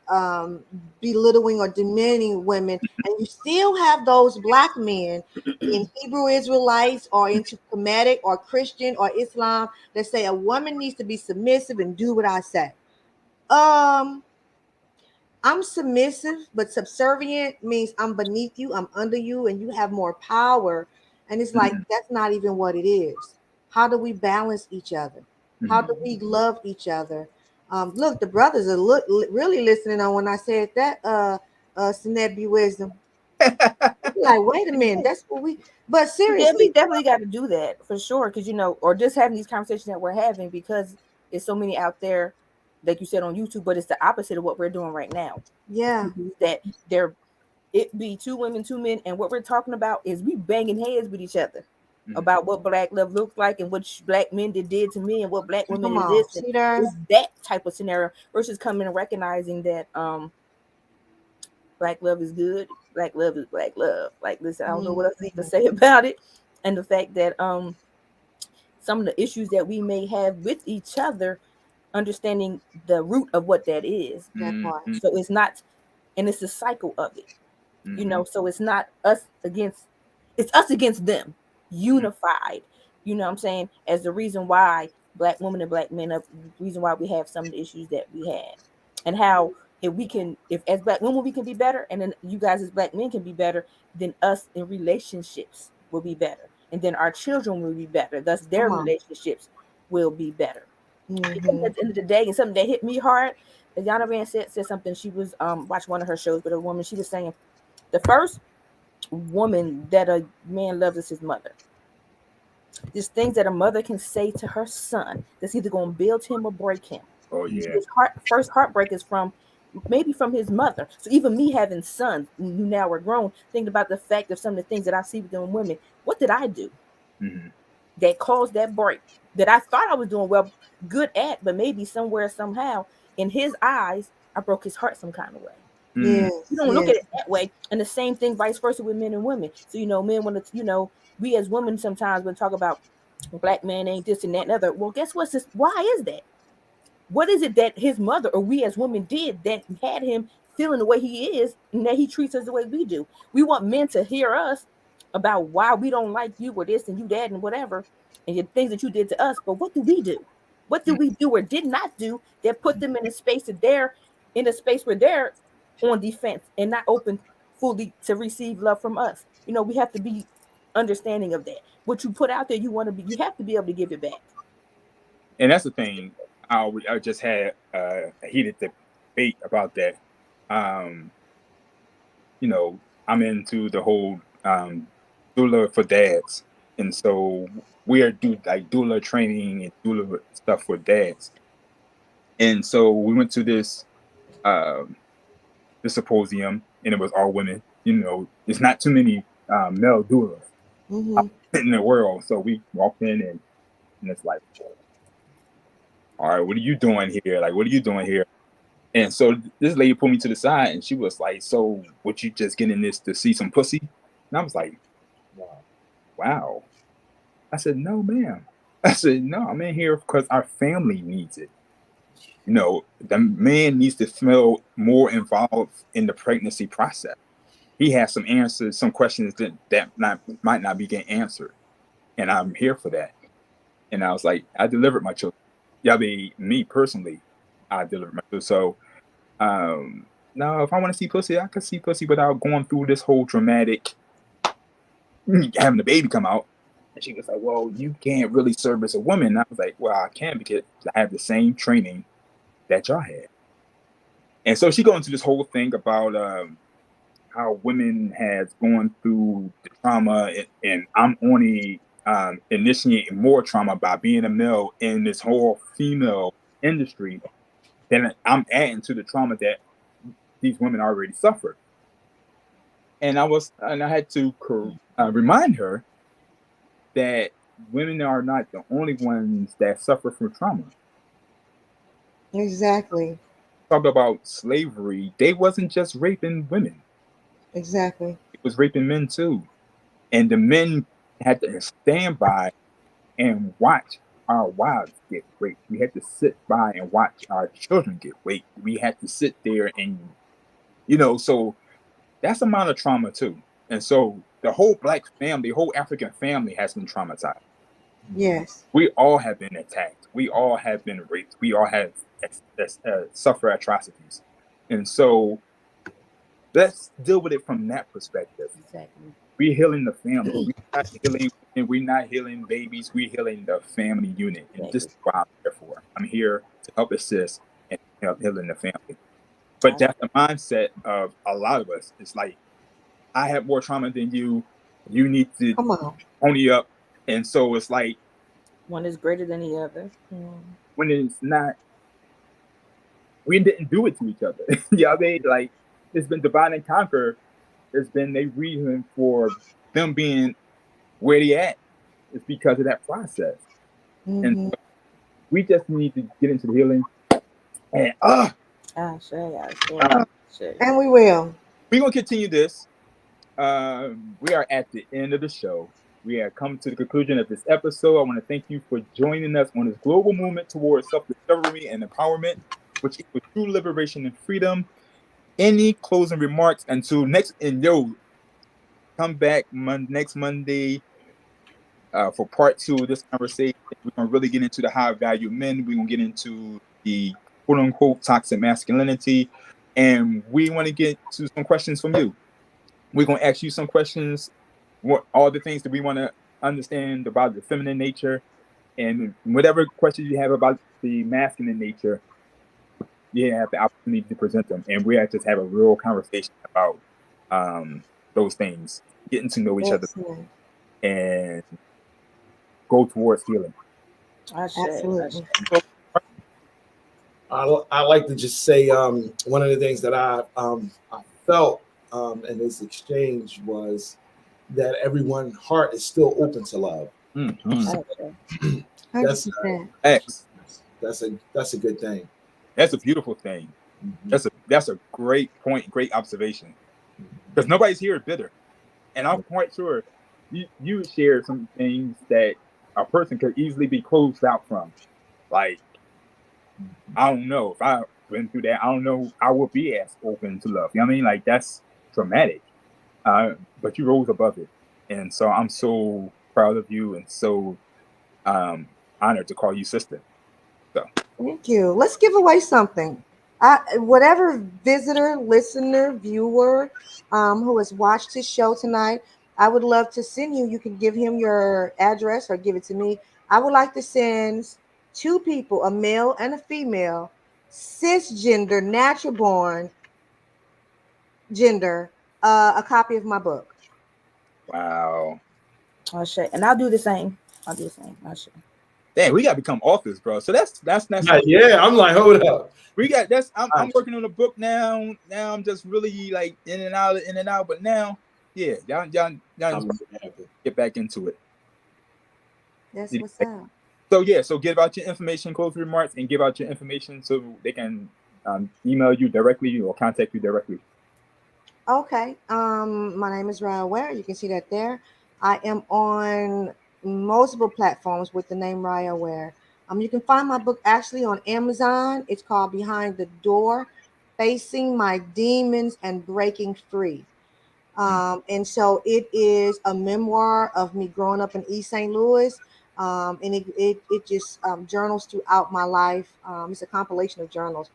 belittling or demeaning women, and you still have those black men in Hebrew Israelites or into Kemetic or Christian or Islam that say a woman needs to be submissive and do what I say. I'm submissive, but subservient means I'm beneath you, I'm under you, and you have more power. And it's like that's not even what it is. How do we balance each other? How do we love each other? Look, the brothers are really listening on when I said that. Sinet BeWisdom. Like, wait a minute, that's what we. But Yeah, we seriously, definitely got to do that for sure. Because or just having these conversations that we're having, because there's so many out there, like you said on YouTube. But it's the opposite of what we're doing right now. yeah, That it be 2 women, 2 men, and what we're talking about is we banging heads with each other about what black love looks like and what black men did to me and what black women come is on, this. And see there. it's that type of scenario versus coming and recognizing that black love is good. Black love is black love. Like, listen, I don't know what else to say about it. And the fact that some of the issues that we may have with each other, understanding the root of what that is. That part. So it's not, and it's the cycle of it. So it's not us against, it's us against them, unified. You know what I'm saying? As the reason why black women and black men are the reason why we have some of the issues that we had. And how if as black women we can be better, and then you guys as black men can be better, then us in relationships will be better. And then our children will be better. Thus their relationships will be better. Because at the end of the day, and something that hit me hard, as Yana Van said something, she was watching one of her shows with a woman, she was saying the first woman that a man loves is his mother. There's things that a mother can say to her son that's either going to build him or break him. Oh yeah. His first heartbreak is maybe from his mother. So even me having sons who now are grown, thinking about the fact of some of the things that I see within women, what did I do that caused that break that I thought I was doing good at, but maybe somewhere, somehow, in his eyes, I broke his heart some kind of way. Yes, You don't look at it that way. And the same thing vice versa with men and women. So, men want to, we as women sometimes when talk about black man ain't this and that and other. Well, guess what's this? Why is that? What is it that his mother or we as women did that had him feeling the way he is and that he treats us the way we do? We want men to hear us about why we don't like you or this and you that and whatever and the things that you did to us. But what do we do? What do we do or did not do that put them in a space that they're in a space where they're on defense and not open fully to receive love from us? We have to be understanding of that. What you put out there, you have to be able to give it back. And that's the thing. I just had a heated debate about that. I'm into the whole doula for dads, and so we are doula training and doula stuff for dads. And so we went to this symposium, and it was all women. It's not too many male doulas in the world. So we walked in, and it's like, all right, what are you doing here? Like, what are you doing here? And so this lady pulled me to the side, and she was like, so what, you just getting this to see some pussy? And I was like, wow. I said, no, ma'am. I said, no, I'm in here because our family needs it. The man needs to feel more involved in the pregnancy process. He has some answers, some questions that might not be getting answered. And I'm here for that. And I was like, I delivered my children. Yeah, I mean, me personally, I delivered my children. So now if I want to see pussy, I can see pussy without going through this whole dramatic having the baby come out. And she was like, well, you can't really service a woman. And I was like, well, I can because I have the same training that y'all had. And so she got into this whole thing about how women has gone through the trauma, and I'm only initiating more trauma by being a male in this whole female industry. Then I'm adding to the trauma that these women already suffered. And I had to remind her that women are not the only ones that suffer from trauma. Exactly. Talk about slavery. They wasn't just raping women. Exactly. It was raping men too. And the men had to stand by and watch our wives get raped. We had to sit by and watch our children get raped. We had to sit there and, so that's a amount of trauma too. And so the whole Black family, the whole African family has been traumatized. Yes. We all have been attacked. We all have been raped. We all have suffer atrocities. And so let's deal with it from that perspective. Exactly. We're healing the family. We're not healing babies. We're healing the family unit. And this is what I'm here for. I'm here to help assist and help healing the family. But that's the mindset of a lot of us. It's like, I have more trauma than you. You need to pony up. And so it's like, one is greater than the other. When it's not, we didn't do it to each other. You know what I mean? Like, it's been divide and conquer. There's been a reason for them being where they at. It's because of that process. Mm-hmm. And so we just need to get into the healing. And and we will. We're going to continue this. We are at the end of the show. We have come to the conclusion of this episode. I want to thank you for joining us on this global movement towards self-discovery and empowerment, which equals true liberation and freedom. Any closing remarks until next? And come back next Monday for part 2 of this conversation. We're going to really get into the high-value men. We're going to get into the quote-unquote toxic masculinity. And we want to get to some questions from you. We're going to ask you some questions, what all the things that we want to understand about the feminine nature, and whatever questions you have about the masculine nature, you have the opportunity to present them. And we have to have a real conversation about those things, getting to know each other, and go towards healing. Absolutely. I like to just say one of the things that I felt in this exchange was that everyone's heart is still open to love. Mm-hmm. That's a good thing. That's a beautiful thing. Mm-hmm. That's a great point, great observation. Because nobody's here bitter, and I'm quite sure you share some things that a person could easily be closed out from. Like, I don't know if I went through that. I don't know I would be as open to love. You know what I mean? Like, that's traumatic. But you rose above it. And so I'm so proud of you and so honored to call you sister. So thank you. Let's give away something. Whatever visitor, listener, viewer who has watched this show tonight, I would love to send you. You can give him your address or give it to me. I would like to send 2 people, a male and a female, cisgender, natural born gender, a copy of my book. Wow. I'll share. And I'll do the same. I'll share. Damn, we gotta become authors, bro. So that's yeah. I'm like, hold up. We got I'm working on a book now. Now I'm just really like in and out. But now, yeah, y'all get back into it. That's what's up. So give out your information, closing remarks, and give out your information so they can email you directly or contact you directly. Okay. My name is Raaw'EL Ware. You can see that there. I am on multiple platforms with the name Raaw'EL Ware. You can find my book actually on Amazon. It's called Behind the Door, Facing My Demons and Breaking Free. And so it is a memoir of me growing up in East St. Louis. And it just journals throughout my life. It's a compilation of journals.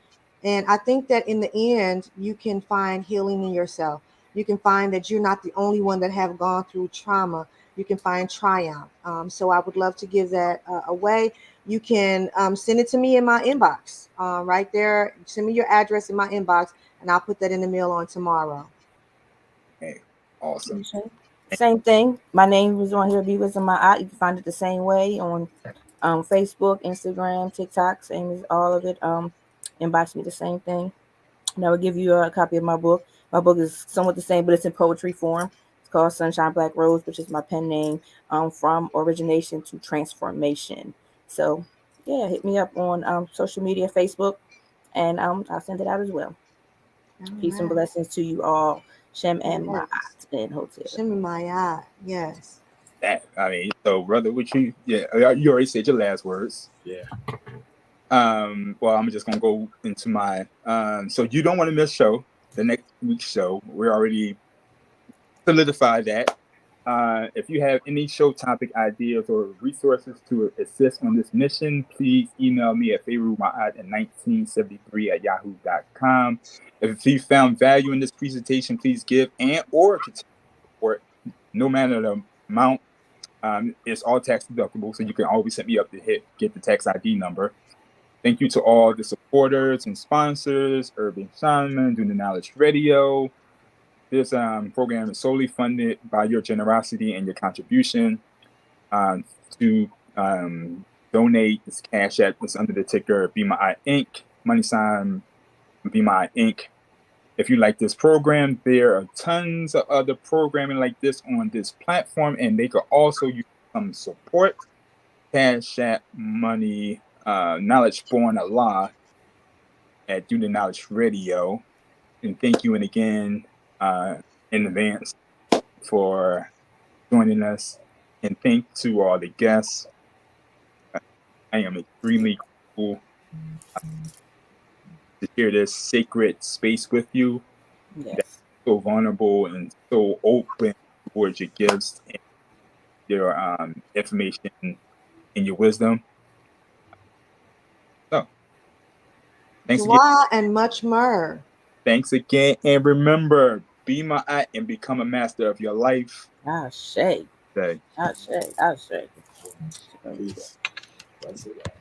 And I think that in the end, you can find healing in yourself. You can find that you're not the only one that have gone through trauma. You can find triumph. So I would love to give that away. You can send it to me in my inbox right there. Send me your address in my inbox, and I'll put that in the mail on tomorrow. Hey, awesome. Same thing. My name is on here, BeWisdom Maat. You can find it the same way on Facebook, Instagram, TikTok. Same as all of it. Inbox me the same thing. And I will give you a copy of my book. My book is somewhat the same, but it's in poetry form. It's called Sunshine Black Rose, which is my pen name, from origination to transformation. So, yeah, hit me up on social media, Facebook, And I'll send it out as well. Peace and blessings to you all. Shem and Ma'at and Hotel. Shem and Ma'at, yes. That, I mean, so brother, what you already said your last words. Yeah. Well, I'm just gonna go into my so you don't want to miss the next week's show. We're already solidified that. If you have any show topic ideas or resources to assist on this mission, please email me at Farugh Ma'at at 1973@yahoo.com. If you found value in this presentation, please give and or support, no matter the amount. It's all tax deductible, so you can always send me up to get the tax ID number. Thank you to all the supporters and sponsors, Urban Shamans, Do the Knowledge Radio. This program is solely funded by your generosity and your contribution. To donate, this Cash App is under the ticker BeMai Inc. Money sign BeMai Inc. If you like this program, there are tons of other programming like this on this platform, and they could also use some support. Cash App, Money, Knowledge Born Allah at Do the Knowledge Radio. And thank you and again in advance for joining us. And thank to all the guests. I am extremely grateful to share this sacred space with you. Yes. That's so vulnerable and so open towards your gifts and your information and your wisdom. So, thanks again. And much more. Thanks again. And remember, be my eye and become a master of your life. Ashe. Say. Ashe. Peace. That's it.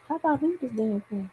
How about who this damn thing?